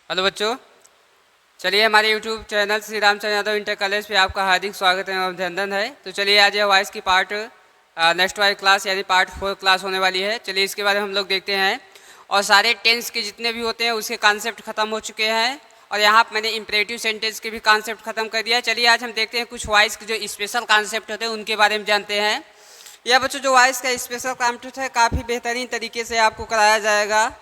Hello बच्चों, चलिए हमारे YouTube channel Shri Ramchandra Yadav inter college पे आपका हार्दिक स्वागत है और अभिनंदन है। तो चलिए आज यह वॉइस की पार्ट नेक्स्ट वाली क्लास यानी पार्ट 4 क्लास होने वाली है। चलिए इसके बारे में हम लोग देखते हैं। और सारे टेंस के जितने भी होते हैं उसके कॉन्सेप्ट खत्म हो चुके हैं और यहाँ मैंने इम्परेटिव सेंटेंस के भी कॉन्सेप्ट खत्म कर दिया। चलिए आज हम देखते हैं कुछ वॉइस के जो स्पेशल कॉन्सेप्ट होते हैं उनके बारे में जानते हैं। यह बच्चों जो वॉइस का स्पेशल कॉन्सेप्ट है काफ़ी बेहतरीन तरीके से आपको कराया जाएगा,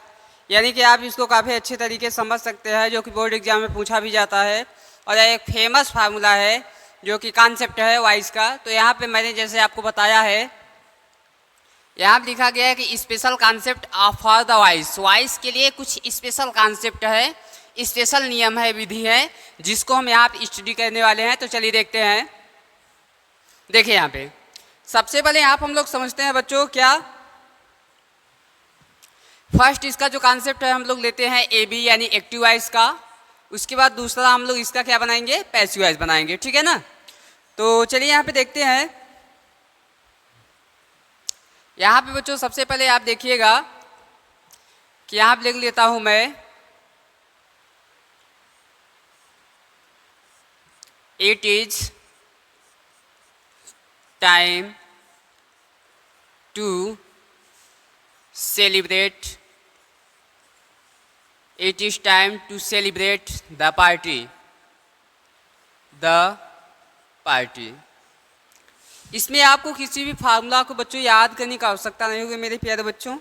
यानी कि आप इसको काफ़ी अच्छे तरीके से समझ सकते हैं, जो कि बोर्ड एग्जाम में पूछा भी जाता है। और यह एक फेमस फार्मूला है जो कि कॉन्सेप्ट है वॉइस का। तो यहाँ पे मैंने जैसे आपको बताया है, यहाँ पे लिखा गया है कि special concept for the voice. Voice के लिए कुछ स्पेशल कॉन्सेप्ट है, स्पेशल नियम है, विधि है, जिसको हम यहाँ पे स्टडी करने वाले हैं। तो चलिए देखते हैं। देखिए यहाँ पे सबसे पहले यहाँ पर हम लोग समझते हैं बच्चों क्या फर्स्ट इसका जो कॉन्सेप्ट है हम लोग लेते हैं AB यानी एक्टिव वॉइस का। उसके बाद दूसरा हम लोग इसका क्या बनाएंगे, पैसिव वॉइस बनाएंगे, ठीक है ना। तो चलिए यहाँ पे देखते हैं। यहाँ पे बच्चों सबसे पहले आप देखिएगा कि यहाँ पे लिख लेता हूँ मैं it is time to celebrate, it is time to celebrate the party, the party। इसमें आपको किसी भी फार्मूला को बच्चों याद करने की आवश्यकता नहीं होगी मेरे प्यारे बच्चों।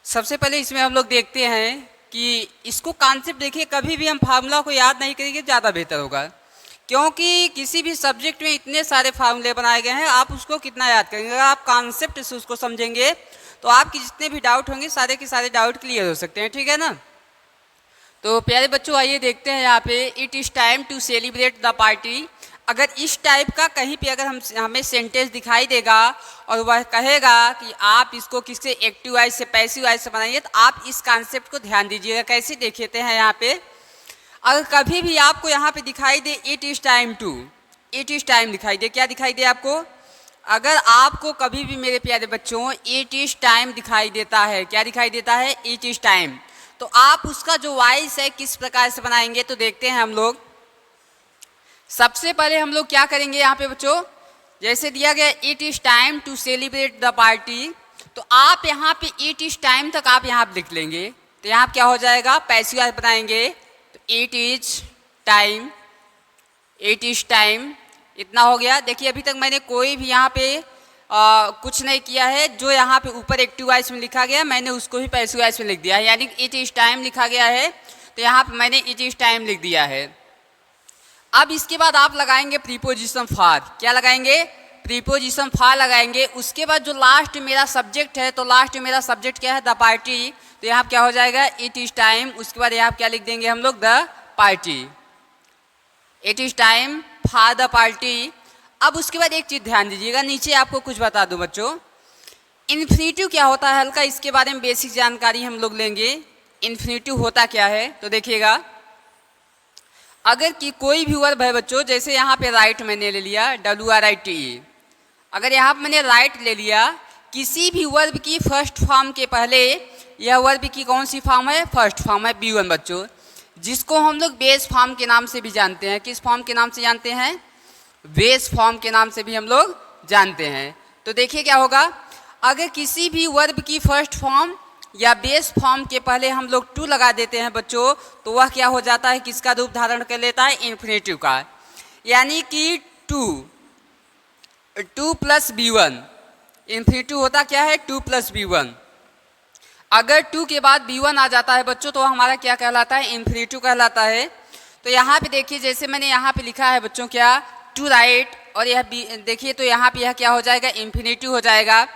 सबसे पहले इसमें हम लोग देखते हैं कि इसको कॉन्सेप्ट देखिए, कभी भी हम फार्मूला को याद नहीं करेंगे ज़्यादा बेहतर होगा, क्योंकि किसी भी सब्जेक्ट में इतने सारे फार्मूले बनाए गए हैं, आप उसको कितना याद करेंगे। अगर आप कॉन्सेप्ट से उसको समझेंगे तो आपके जितने भी डाउट होंगे सारे के सारे डाउट क्लियर हो सकते हैं, ठीक है ना। तो प्यारे बच्चों आइए देखते हैं यहाँ पे it is time to celebrate the party. अगर इस टाइप का कहीं पे अगर हमें सेंटेंस दिखाई देगा और वह कहेगा कि आप इसको किससे एक्टिव वॉइस से पैसिव वॉइस से बनाइए, तो आप इस कॉन्सेप्ट को ध्यान दीजिएगा। कैसे देखते हैं यहाँ पे, अगर कभी भी आपको यहाँ पे दिखाई दे it is time to, it is time दिखाई दे, क्या दिखाई दे आपको, अगर आपको कभी भी मेरे प्यारे बच्चों इट इज़ टाइम दिखाई देता है, क्या दिखाई देता है, इट इज़ टाइम, तो आप उसका जो वॉइस है किस प्रकार से बनाएंगे। तो देखते हैं हम लोग। सबसे पहले हम लोग क्या करेंगे यहाँ पे बच्चों, जैसे दिया गया it is time to celebrate the party, तो आप यहाँ पे इट इज़ टाइम तक आप यहाँ पे लिख लेंगे। तो यहाँ क्या हो जाएगा, पैसिव वॉइस बनाएंगे। तो it is time, it is time, इतना हो गया। देखिए अभी तक मैंने कोई भी यहाँ पे कुछ नहीं किया है। जो यहाँ पे ऊपर एक्टिव वॉइस में लिखा गया मैंने उसको ही पैसिव वॉइस में लिख दिया है, यानी इट इज़ टाइम लिखा गया है तो यहाँ पे मैंने इट इज़ टाइम लिख दिया है। अब इसके बाद आप लगाएंगे प्रीपोजिशन फॉर, क्या लगाएंगे, प्रीपोजिशन फॉर लगाएंगे। उसके बाद जो लास्ट मेरा सब्जेक्ट है, तो लास्ट मेरा सब्जेक्ट क्या है, द पार्टी, तो यहाँ क्या हो जाएगा, इट इज़ टाइम। उसके बाद यहाँ क्या लिख देंगे हम लोग, the party, it is time for the party. अब उसके बाद एक चीज़ ध्यान दीजिएगा, नीचे आपको कुछ बता दूं बच्चों, इन्फिनिटिव क्या होता है, हल्का इसके बारे में बेसिक जानकारी हम लोग लेंगे। इन्फिनिटिव होता क्या है, तो देखिएगा अगर कि कोई भी वर्ब है बच्चों, जैसे यहाँ पे राइट मैंने ले लिया WRITE, अगर यहाँ पे मैंने राइट ले लिया, किसी भी वर्ब की फर्स्ट फॉर्म के पहले यह वर्ब की कौन सी फॉर्म है, फर्स्ट फॉर्म है B1 बच्चों, जिसको हम लोग बेस फॉर्म के नाम से भी जानते हैं। किस फॉर्म के नाम से जानते हैं, बेस फॉर्म के नाम से भी हम लोग जानते हैं। तो देखिए क्या होगा, अगर किसी भी वर्ब की फर्स्ट फॉर्म या बेस फॉर्म के पहले हम लोग टू लगा देते हैं बच्चों, तो वह क्या हो जाता है, किसका रूप धारण कर लेता है, इन्फिनिटिव का। यानी कि टू प्लस B1, इन्फिनिटिव होता क्या है, 2 + B1। अगर 2 के बाद B1 आ जाता है बच्चों तो हमारा क्या कहलाता है, इन्फिनिटिव कहलाता है। तो यहाँ पे देखिए जैसे मैंने यहाँ पे लिखा है बच्चों क्या, टू राइट, और यह देखिए तो यहाँ पे यह क्या हो जाएगा, इन्फिनिटिव हो जाएगा।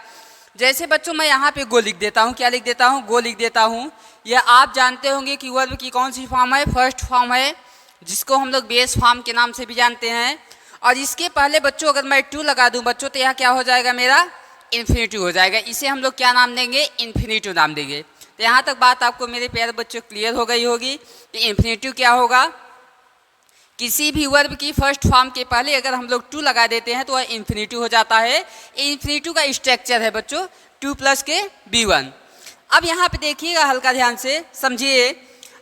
जैसे बच्चों मैं यहाँ पे गो लिख देता हूँ, क्या लिख देता हूँ, गो लिख देता हूँ। यह आप जानते होंगे कि वर्ब की कौन सी फॉर्म है, फर्स्ट फॉर्म है, जिसको हम लोग बेस फॉर्म के नाम से भी जानते हैं। और इसके पहले बच्चों अगर मैं टू लगा दूँ बच्चों, तो यह क्या हो जाएगा, मेरा इन्फिनिटिव हो जाएगा। इसे हम लोग क्या नाम देंगे, इन्फिनिटिव नाम देंगे। तो यहाँ तक बात आपको मेरे प्यारे बच्चों क्लियर हो गई होगी कि इन्फिनिटिव क्या होगा, किसी भी वर्ब की फर्स्ट फॉर्म के पहले अगर हम लोग टू लगा देते हैं तो वह इन्फिनिटिव हो जाता है। इन्फिनिटिव का स्ट्रक्चर है बच्चों 2 + B1। अब यहाँ पे देखिएगा हल्का ध्यान से समझिए,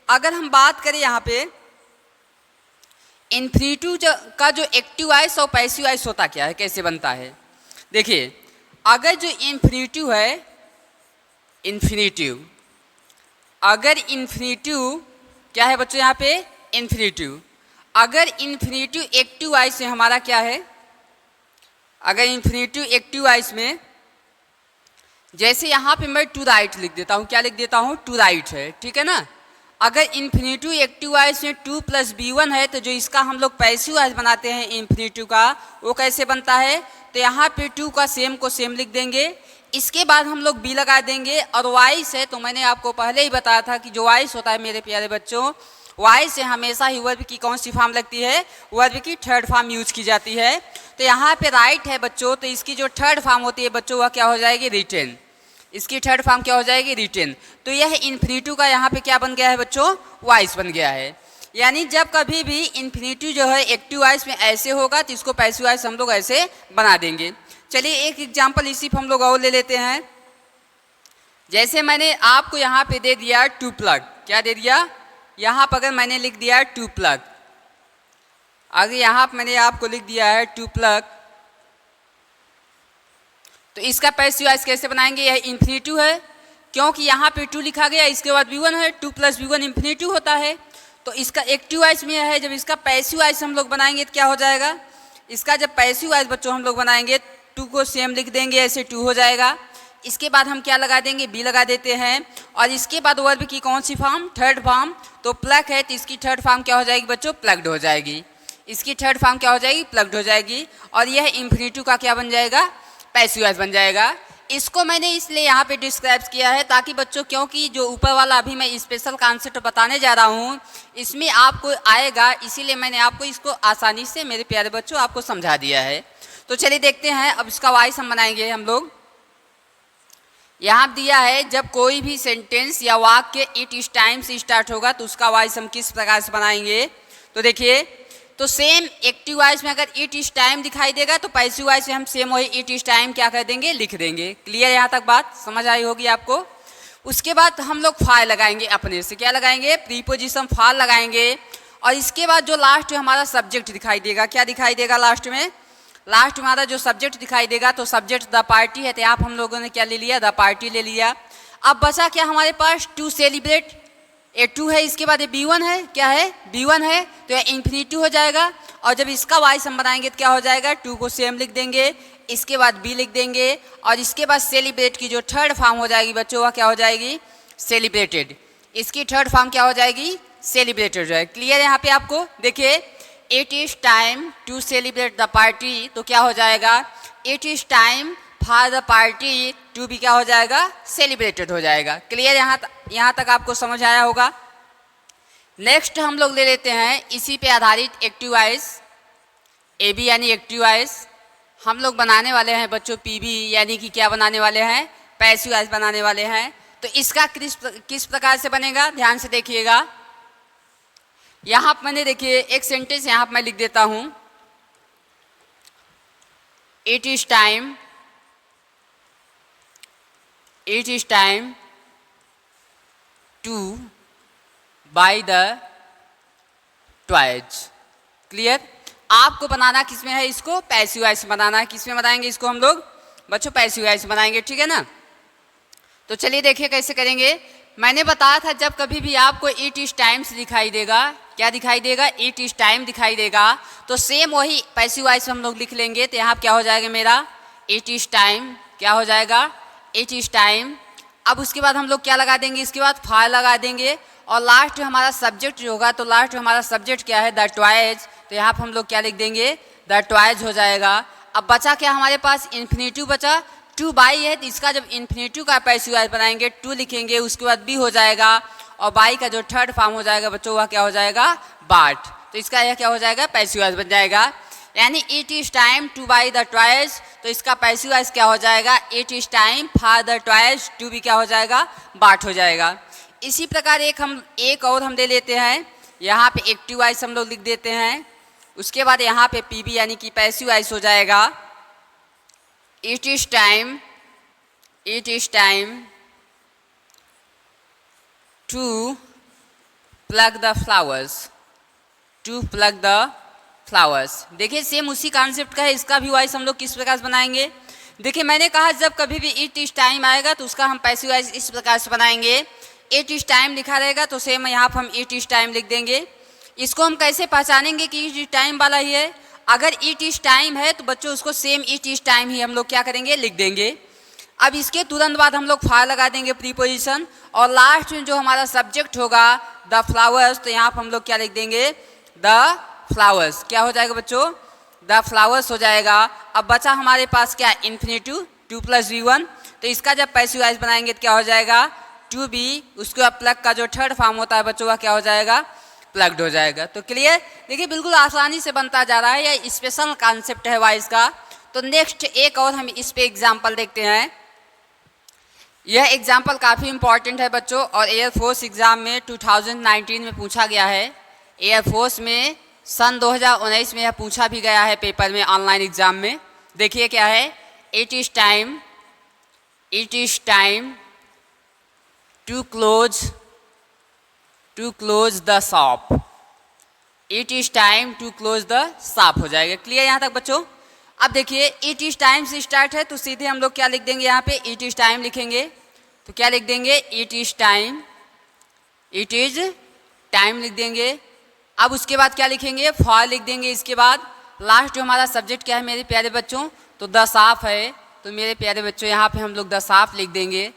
अगर हम बात करें यहाँ पे इन्फिनिटिव का जो एक्टिव वॉइस और पैसिव वॉइस होता क्या है, कैसे बनता है। देखिए अगर जो इन्फिनिटिव है, इन्फिनिटिव, अगर इन्फिनिटिव क्या है बच्चों यहाँ पे इन्फिनिटिव, अगर इन्फिनिटिव एक्टिव वॉइस में हमारा क्या है, अगर इन्फिनिटिव एक्टिव वॉइस में जैसे यहाँ पे मैं टू राइट लिख देता हूँ, क्या लिख देता हूँ, टू राइट है, ठीक है ना। अगर इन्फिनिटिव एक्टिव वॉइस में 2 + b1 है तो जो इसका हम लोग पैसिव वॉइस बनाते हैं इन्फिनिटिव का, वो कैसे बनता है, तो यहाँ पे 2 का सेम को सेम लिख देंगे, इसके बाद हम लोग b लगा देंगे। और वॉइस है तो मैंने आपको पहले ही बताया था कि जो वॉइस होता है मेरे प्यारे बच्चों, वॉइस से हमेशा ही वर्ब की कौन सी फॉर्म लगती है, वर्ब की थर्ड फॉर्म यूज की जाती है। तो यहाँ पे राइट है बच्चों, तो इसकी जो थर्ड फॉर्म होती है बच्चों वह क्या हो जाएगी, रिटेन, इसकी थर्ड फॉर्म क्या हो जाएगी, रिटेन। तो यह इन्फिनिटिव का यहाँ पे क्या बन गया है बच्चों, वॉइस बन गया है। यानी जब कभी भी इन्फिनिटिव जो है एक्टिव वॉइस में ऐसे होगा तो इसको पैसिव वॉइस हम लोग ऐसे बना देंगे। चलिए एक एग्जांपल इसी पर हम लोग और ले लेते हैं। जैसे मैंने आपको यहाँ पे दे दिया टू प्लग, क्या दे दिया, यहाँ पर अगर मैंने लिख दिया टू प्लग, अगर यहाँ पर मैंने आपको लिख दिया है टू प्लग, तो इसका पैसिव वॉइस कैसे बनाएंगे, यह इन्फिनिटिव है क्योंकि यहाँ पे 2 लिखा गया, इसके बाद b1 है, 2 + b1 इन्फिनिटिव होता है। तो इसका एक्टिव वॉइस में है, जब इसका पैसिव वॉइस हम लोग बनाएंगे तो क्या हो जाएगा, इसका जब पैसिव वॉइस बच्चों हम लोग बनाएंगे 2 को सेम लिख देंगे, ऐसे 2 हो जाएगा। इसके बाद हम क्या लगा देंगे, b लगा देते हैं, और इसके बाद वर्ब की कौन सी फॉर्म, थर्ड फॉर्म, तो प्लग है तो इसकी थर्ड फॉर्म क्या हो जाएगी बच्चों, प्लग्ड हो जाएगी, इसकी थर्ड फॉर्म क्या हो जाएगी, प्लग्ड हो जाएगी। और यह इन्फिनिटिव का क्या बन जाएगा, पैसिव वॉइस बन जाएगा। इसको मैंने इसलिए यहाँ पे डिस्क्राइब किया है ताकि बच्चों, क्योंकि जो ऊपर वाला अभी मैं स्पेशल कॉन्सेप्ट बताने जा रहा हूँ इसमें आपको आएगा, इसीलिए मैंने आपको इसको आसानी से मेरे प्यारे बच्चों आपको समझा दिया है। तो चलिए देखते हैं अब इसका वॉइस हम बनाएंगे हम लोग। यहाँ दिया है जब कोई भी सेंटेंस या वाक्य इट इस टाइम से स्टार्ट होगा तो उसका वॉइस हम किस प्रकार से बनाएंगे। तो देखिए, तो सेम एक्टिव वॉइस में अगर इट इस टाइम दिखाई देगा तो पैसिव वॉइस में हम सेम वही इट इस टाइम क्या कर देंगे, लिख देंगे। क्लियर, यहाँ तक बात समझ आई होगी आपको। उसके बाद हम लोग फार लगाएंगे, अपने से क्या लगाएंगे, प्रीपोजिशन फार लगाएंगे। और इसके बाद जो लास्ट में हमारा सब्जेक्ट दिखाई देगा, क्या दिखाई देगा लास्ट में, लास्ट में हमारा जो सब्जेक्ट दिखाई देगा, तो सब्जेक्ट द पार्टी है, तो यहाँ हम लोगों ने क्या ले लिया, द पार्टी ले लिया। अब बचा क्या हमारे पास, टू सेलिब्रेट, ए 2 है, इसके बाद ये b1 है, क्या है, b1 है, तो यह इन्फिनिटिव हो जाएगा। और जब इसका वॉइस हम बनाएंगे तो क्या हो जाएगा, 2 को सेम लिख देंगे, इसके बाद b लिख देंगे, और इसके बाद सेलिब्रेट की जो थर्ड फॉर्म हो जाएगी बच्चों वह क्या हो जाएगी, सेलिब्रेटेड, इसकी थर्ड फॉर्म क्या हो जाएगी, सेलिब्रेटेड हो जाएगी। क्लियर है यहाँ पे आपको। देखिए, it is time to celebrate the party, तो क्या हो जाएगा, it is time for the party to भी क्या हो जाएगा, सेलिब्रेटेड हो जाएगा। क्लियर, यहाँ तक आपको समझ आया होगा। नेक्स्ट हम लोग ले लेते हैं इसी पे आधारित एक्टिव वॉइस, ए बी यानी एक्टिव वॉइस हम लोग बनाने वाले हैं बच्चों, पी बी यानी कि क्या बनाने वाले हैं, पैसिव वॉइस बनाने वाले हैं। तो इसका किस प्रकार से बनेगा, ध्यान से देखिएगा। यहाँ पर मैंने देखिए एक सेंटेंस यहाँ पर मैं लिख देता हूँ, it is time, it is time to buy the toys। Clear, आपको बनाना किस में है, इसको पैसिव वॉइस बनाना है। किस में बनाएंगे इसको हम लोग बच्चों, पैसिव वॉइस बनाएंगे, ठीक है ना। तो चलिए देखिए कैसे करेंगे। मैंने बताया था जब कभी भी आपको इट इज टाइम से दिखाई देगा, क्या दिखाई देगा, इट इज टाइम दिखाई देगा, तो सेम वही पैसिव वॉइस हम लोग लिख लेंगे। तो यहाँ क्या हो जाएगा मेरा, इट इज टाइम, क्या हो जाएगा, इट इज टाइम। अब उसके बाद हम लोग क्या लगा देंगे, इसके बाद फार लगा देंगे, और लास्ट में हमारा सब्जेक्ट जो होगा, तो लास्ट में हमारा सब्जेक्ट क्या है, द टॉयज, तो यहाँ पर हम लोग क्या लिख देंगे, द टॉयज हो जाएगा। अब बचा क्या हमारे पास, इन्फिनिटिव बचा, टू बाई है, तो इसका जब इन्फिनिटिव का पैसिव वॉइस बनाएंगे 2 लिखेंगे, उसके बाद बी हो जाएगा, और बाई का जो थर्ड फॉर्म हो जाएगा बच्चों वह क्या हो जाएगा, बाट, तो इसका यह क्या हो जाएगा, पैसिव वॉइस बन जाएगा। यानी it is time to buy the toys, तो इसका पैसिव वॉइस क्या हो जाएगा, it is time for the toys to भी क्या हो जाएगा, बाट हो जाएगा। इसी प्रकार एक और हम ले लेते हैं, यहाँ पे एक्टिव वॉइस हम लोग लिख देते हैं, उसके बाद यहाँ पे पी बी यानी कि पैसिव वॉइस हो जाएगा, it is time, it is time to pluck the flowers, to pluck the flowers. देखिए सेम उसी कॉन्सेप्ट का है, इसका भी वॉइस हम लोग किस प्रकार से बनाएंगे। देखिए मैंने कहा जब कभी भी इट इज टाइम आएगा तो उसका हम पैसिव वॉइस इस प्रकार से बनाएंगे। इट इज टाइम लिखा रहेगा तो सेम यहाँ पर हम इट इज टाइम लिख देंगे। इसको हम कैसे पहचानेंगे कि इट इज टाइम वाला ही है। अगर इट इज टाइम है तो बच्चों उसको सेम इट इज टाइम ही हम लोग क्या करेंगे, लिख देंगे। अब इसके तुरंत बाद हम लोग फायर लगा देंगे प्रीपोजिशन, और लास्ट में जो हमारा सब्जेक्ट होगा द फ्लावर्स, तो यहाँ पर हम लोग क्या लिख देंगे, द फ्लावर्स। क्या हो जाएगा बच्चों, द फ्लावर्स हो जाएगा। अब बचा हमारे पास क्या, इन्फिनेटिव 2 + V1। तो इसका जब पैसिव वॉइस बनाएंगे तो क्या हो जाएगा, टू बी, उसके बाद प्लग का जो थर्ड फॉर्म होता है बच्चों वह क्या हो जाएगा, प्लग्ड हो जाएगा। तो क्लियर, देखिए बिल्कुल आसानी से बनता जा रहा है, यह स्पेशल कॉन्सेप्ट है वॉइस का। तो नेक्स्ट एक और हम इस पे एग्जाम्पल देखते हैं। यह एग्जाम्पल काफ़ी इंपॉर्टेंट है बच्चों, और एयरफोर्स एग्ज़ाम में 2019 में पूछा गया है। एयरफोर्स में सन 2019 में यह पूछा भी गया है पेपर में, ऑनलाइन एग्ज़ाम में। देखिए क्या है, it is time to close the shop. It is time to close the shop हो जाएगा। क्लियर यहाँ तक बच्चों। अब देखिए इट इज़ टाइम से स्टार्ट है तो सीधे हम लोग क्या लिख देंगे, यहाँ पे इट इज़ टाइम लिखेंगे। तो क्या लिख देंगे, इट इज़ टाइम लिख देंगे। अब उसके बाद क्या लिखेंगे, फॉर लिख देंगे। इसके बाद लास्ट जो हमारा सब्जेक्ट क्या है मेरे प्यारे बच्चों, तो द शॉप है। तो मेरे प्यारे बच्चों यहाँ पे हम लोग द शॉप लिख देंगे।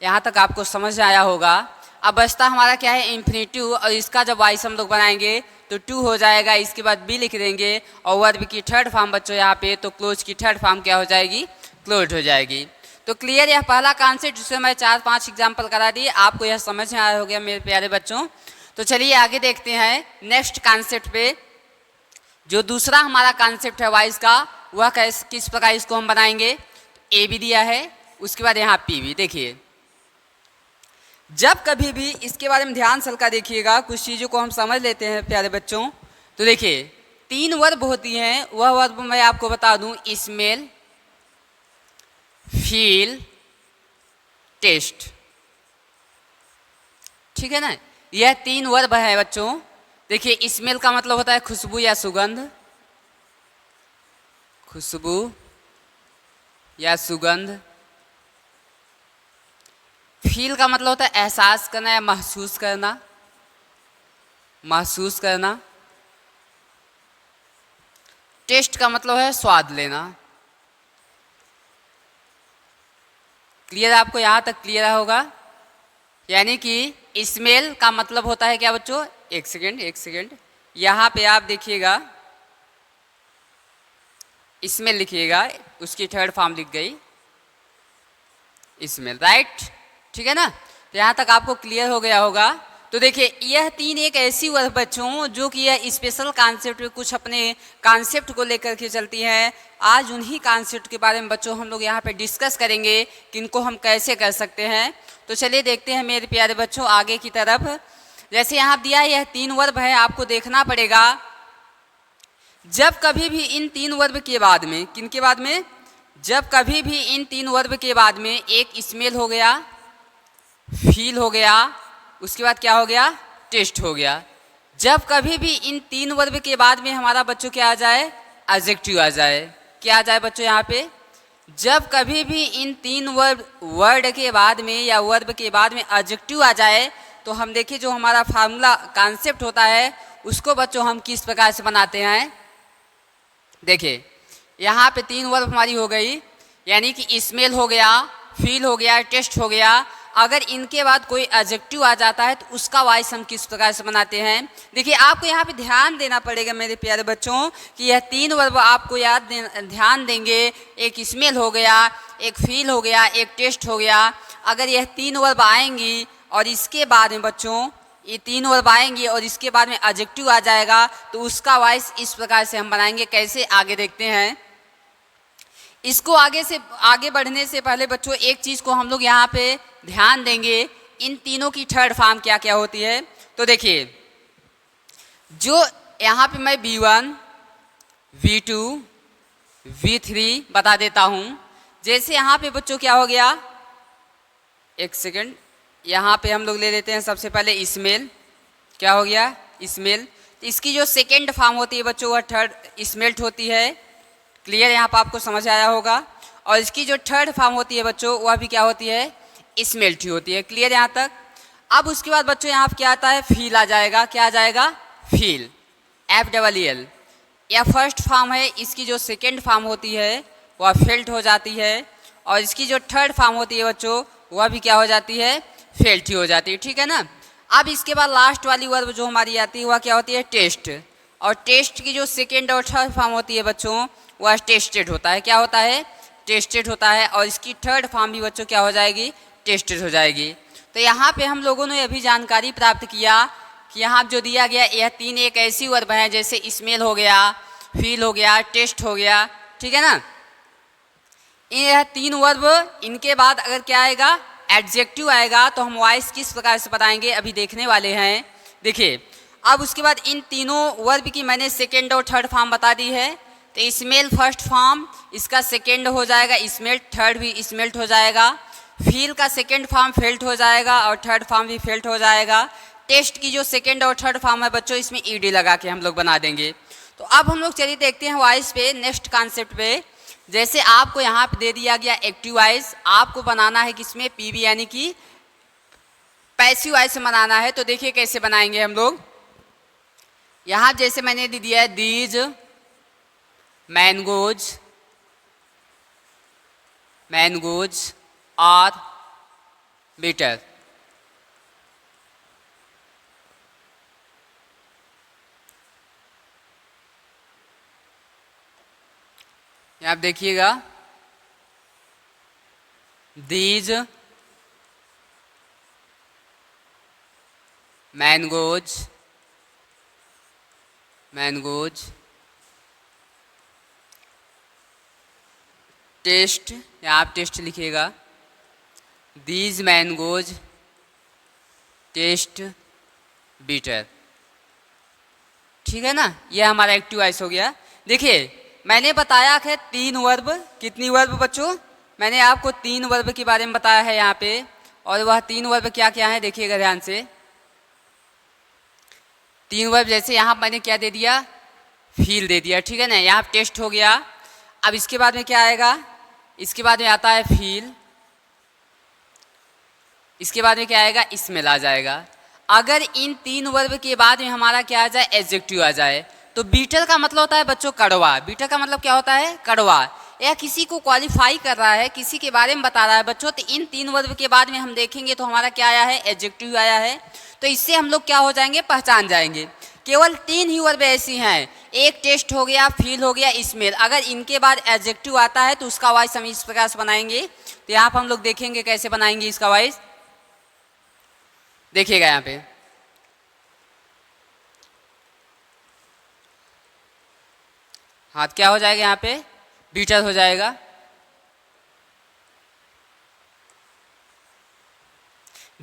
यहाँ तक आपको समझ आया होगा। अब बचता हमारा क्या है, इन्फिनेटिव, और इसका जब वॉइस हम लोग बनाएंगे तो टू हो जाएगा। इसके बाद बी लिख देंगे, और वर्ब की थर्ड फॉर्म बच्चों यहाँ पे, तो क्लोज की थर्ड फॉर्म क्या हो जाएगी, क्लोज हो जाएगी। तो क्लियर, यह पहला कॉन्सेप्ट जिससे मैं 4-5 एग्जाम्पल करा दिए, आपको यह समझ में आया हो गया मेरे प्यारे बच्चों। तो चलिए आगे देखते हैं नेक्स्ट कॉन्सेप्ट पे। जो दूसरा हमारा कॉन्सेप्ट है वॉइस का, वह किस प्रकार इसको हम बनाएंगे। ए भी दिया है, उसके बाद यहाँ पी भी। देखिए जब कभी भी इसके बारे में ध्यान से हल्का देखिएगा, कुछ चीज़ों को हम समझ लेते हैं प्यारे बच्चों। तो देखिए 3 वर्ब होती हैं, वह वर्ब मैं आपको बता दूं, स्मेल, फील, टेस्ट। ठीक है ना, यह 3 वर्ब है बच्चों। देखिए स्मेल का मतलब होता है खुशबू या सुगंध, खुशबू या सुगंध। फील का मतलब होता है एहसास करना या महसूस करना। टेस्ट का मतलब है स्वाद लेना। क्लियर, आपको यहाँ तक क्लियर होगा। यानी कि स्मेल का मतलब होता है क्या बच्चों, एक सेकेंड, यहाँ पे आप देखिएगा, स्मेल लिखिएगा, उसकी थर्ड फॉर्म लिख गई स्मेल, राइट। ठीक है ना, तो यहाँ तक आपको क्लियर हो गया होगा। तो देखिए यह 3 एक ऐसी वर्ब बच्चों जो कि यह स्पेशल कॉन्सेप्ट में कुछ अपने कॉन्सेप्ट को लेकर के चलती हैं। आज उन्हीं कॉन्सेप्ट के बारे में बच्चों हम लोग यहाँ पे डिस्कस करेंगे कि इनको हम कैसे कर सकते हैं। तो चलिए देखते हैं मेरे प्यारे बच्चों आगे की तरफ। जैसे यहाँ दिया है यह 3 वर्ब है, आपको देखना पड़ेगा। जब कभी भी इन 3 वर्ब के बाद में, किन के बाद में, जब कभी भी इन 3 वर्ब के बाद में एक स्मेल हो गया, फील हो गया, उसके बाद क्या हो गया, टेस्ट हो गया। जब कभी भी इन 3 वर्ब के बाद में हमारा बच्चों क्या आ जाए, एडजेक्टिव आ जाए। क्या आ जाए बच्चों यहाँ पे, जब कभी भी इन 3 वर्ड के बाद में या वर्ब के बाद में एडजेक्टिव आ जाए, तो हम देखिए जो हमारा फार्मूला कॉन्सेप्ट होता है उसको बच्चों हम किस प्रकार से बनाते हैं। देखिए यहाँ पे 3 वर्ब हमारी हो गई, यानी कि स्मेल हो गया, फील हो गया, टेस्ट हो गया। अगर इनके बाद कोई एडजेक्टिव आ जाता है तो उसका वॉइस हम किस प्रकार से बनाते हैं। देखिए आपको यहाँ पे ध्यान देना पड़ेगा मेरे प्यारे बच्चों कि यह 3 वर्ब आपको ध्यान देंगे। एक स्मेल हो गया, एक फील हो गया, एक टेस्ट हो गया। अगर यह 3 वर्ब आएंगी और इसके बाद में बच्चों ये 3 वर्ब आएंगी और इसके बाद में एडजेक्टिव आ जाएगा, तो उसका वॉइस इस प्रकार से हम बनाएंगे। कैसे, आगे देखते हैं। इसको आगे बढ़ने से पहले बच्चों एक चीज़ को हम लोग यहाँ पे ध्यान देंगे, इन तीनों की थर्ड फॉर्म क्या क्या होती है। तो देखिए जो यहाँ पे मैं V1, V2, V3 बता देता हूँ। जैसे यहाँ पे बच्चों क्या हो गया, एक सेकेंड, यहाँ पे हम लोग ले लेते हैं सबसे पहले स्मेल। क्या हो गया, स्मेल। तो इसकी जो सेकेंड फॉर्म होती है बच्चों वह थर्ड स्मेल्ट होती है। क्लियर, यहाँ पर आपको समझ आया होगा। और इसकी जो थर्ड फॉर्म होती है बच्चों वह भी क्या होती है, स्मेल्ट ही होती है। क्लियर यहाँ तक। अब उसके बाद बच्चों यहाँ पर क्या आता है, फील आ जाएगा। क्या आ जाएगा, फील, FEEL। यह फर्स्ट फॉर्म है, इसकी जो सेकेंड फॉर्म होती है वह फेल्ट हो जाती है, और इसकी जो थर्ड फॉर्म होती है बच्चों वह भी क्या हो जाती है, फेल्ट ही हो जाती है। ठीक है ना। अब इसके बाद लास्ट वाली वर्ब जो हमारी आती है वह क्या होती है, टेस्ट। और टेस्ट की जो सेकेंड और थर्ड फॉर्म होती है बच्चों वह टेस्टेड होता है। क्या होता है, टेस्टेड होता है। और इसकी थर्ड फॉर्म भी बच्चों क्या हो जाएगी, टेस्टेड हो जाएगी। तो यहाँ पे हम लोगों ने अभी जानकारी प्राप्त किया कि यहाँ जो दिया गया यह तीन एक ऐसी वर्ब हैं जैसे स्मेल हो गया, फील हो गया, टेस्ट हो गया। ठीक है ना। यह तीन वर्ब, इनके बाद अगर क्या आएगा, एडजेक्टिव आएगा, तो हम वॉइस किस प्रकार से बताएंगे अभी देखने वाले हैं। देखिए, अब उसके बाद इन तीनों वर्ब की मैंने सेकेंड और थर्ड फॉर्म बता दी है। तो स्मेल फर्स्ट फॉर्म, इसका सेकेंड हो जाएगा स्मेल्ट, थर्ड भी स्मेल्ट हो जाएगा। फील का सेकेंड फॉर्म फेल्ट हो जाएगा और थर्ड फॉर्म भी फेल्ट हो जाएगा। टेस्ट की जो सेकेंड और थर्ड फॉर्म है बच्चों इसमें ईडी लगा के हम लोग बना देंगे। तो अब हम लोग चलिए देखते हैं वॉइस पे, नेक्स्ट कॉन्सेप्ट पे। जैसे आपको यहाँ पे दे दिया गया एक्टिव वॉइस, आपको बनाना है किसमें, पीवी यानी कि पैसिव वॉइस में बनाना है। तो देखिए कैसे बनाएंगे हम लोग। यहाँ जैसे मैंने दे दिया है, दीज मैंगोज आर बिटर। आप देखिएगा, दीज मैंगोज टेस्ट, यहाँ आप टेस्ट लिखिएगा, दीज मैंगोज टेस्ट बीटर। ठीक है ना। यह हमारा एक्टिव वॉइस हो गया। देखिए मैंने बताया है तीन वर्ब, कितनी वर्ब बच्चों, मैंने आपको तीन वर्ब के बारे में बताया है यहाँ पे। और वह तीन वर्ब क्या क्या है देखिएगा ध्यान से। तीन वर्ब जैसे यहाँ मैंने क्या दे दिया, फील दे दिया। ठीक है ना। यहाँ टेस्ट हो गया। अब इसके बाद में क्या आएगा, इसके बाद में आता है फील, इसके बाद में क्या आएगा, स्मेल आ जाएगा। अगर इन तीन वर्ब के बाद में हमारा क्या आ जाए, एडजेक्टिव आ जाए, तो बीटर का मतलब होता है बच्चों कड़वा। बीटर का मतलब क्या होता है, कड़वा। या किसी को क्वालिफाई कर रहा है, किसी के बारे में बता रहा है बच्चों। तो इन तीन वर्ब के बाद में हम देखेंगे तो हमारा क्या आया है, एडजेक्टिव आया है। तो इससे हम लोग क्या हो जाएंगे, पहचान जाएंगे। केवल तीन ही वर्ब ऐसी हैं, एक टेस्ट हो गया, फील हो गया, स्मेल। अगर इनके बाद एडजेक्टिव आता है तो उसका वॉइस हम इस प्रकार से बनाएंगे। तो यहाँ पर हम लोग देखेंगे कैसे बनाएंगे इसका वॉइस। देखिएगा यहाँ पे, हाथ क्या हो जाएगा, यहाँ पे बीटर हो जाएगा।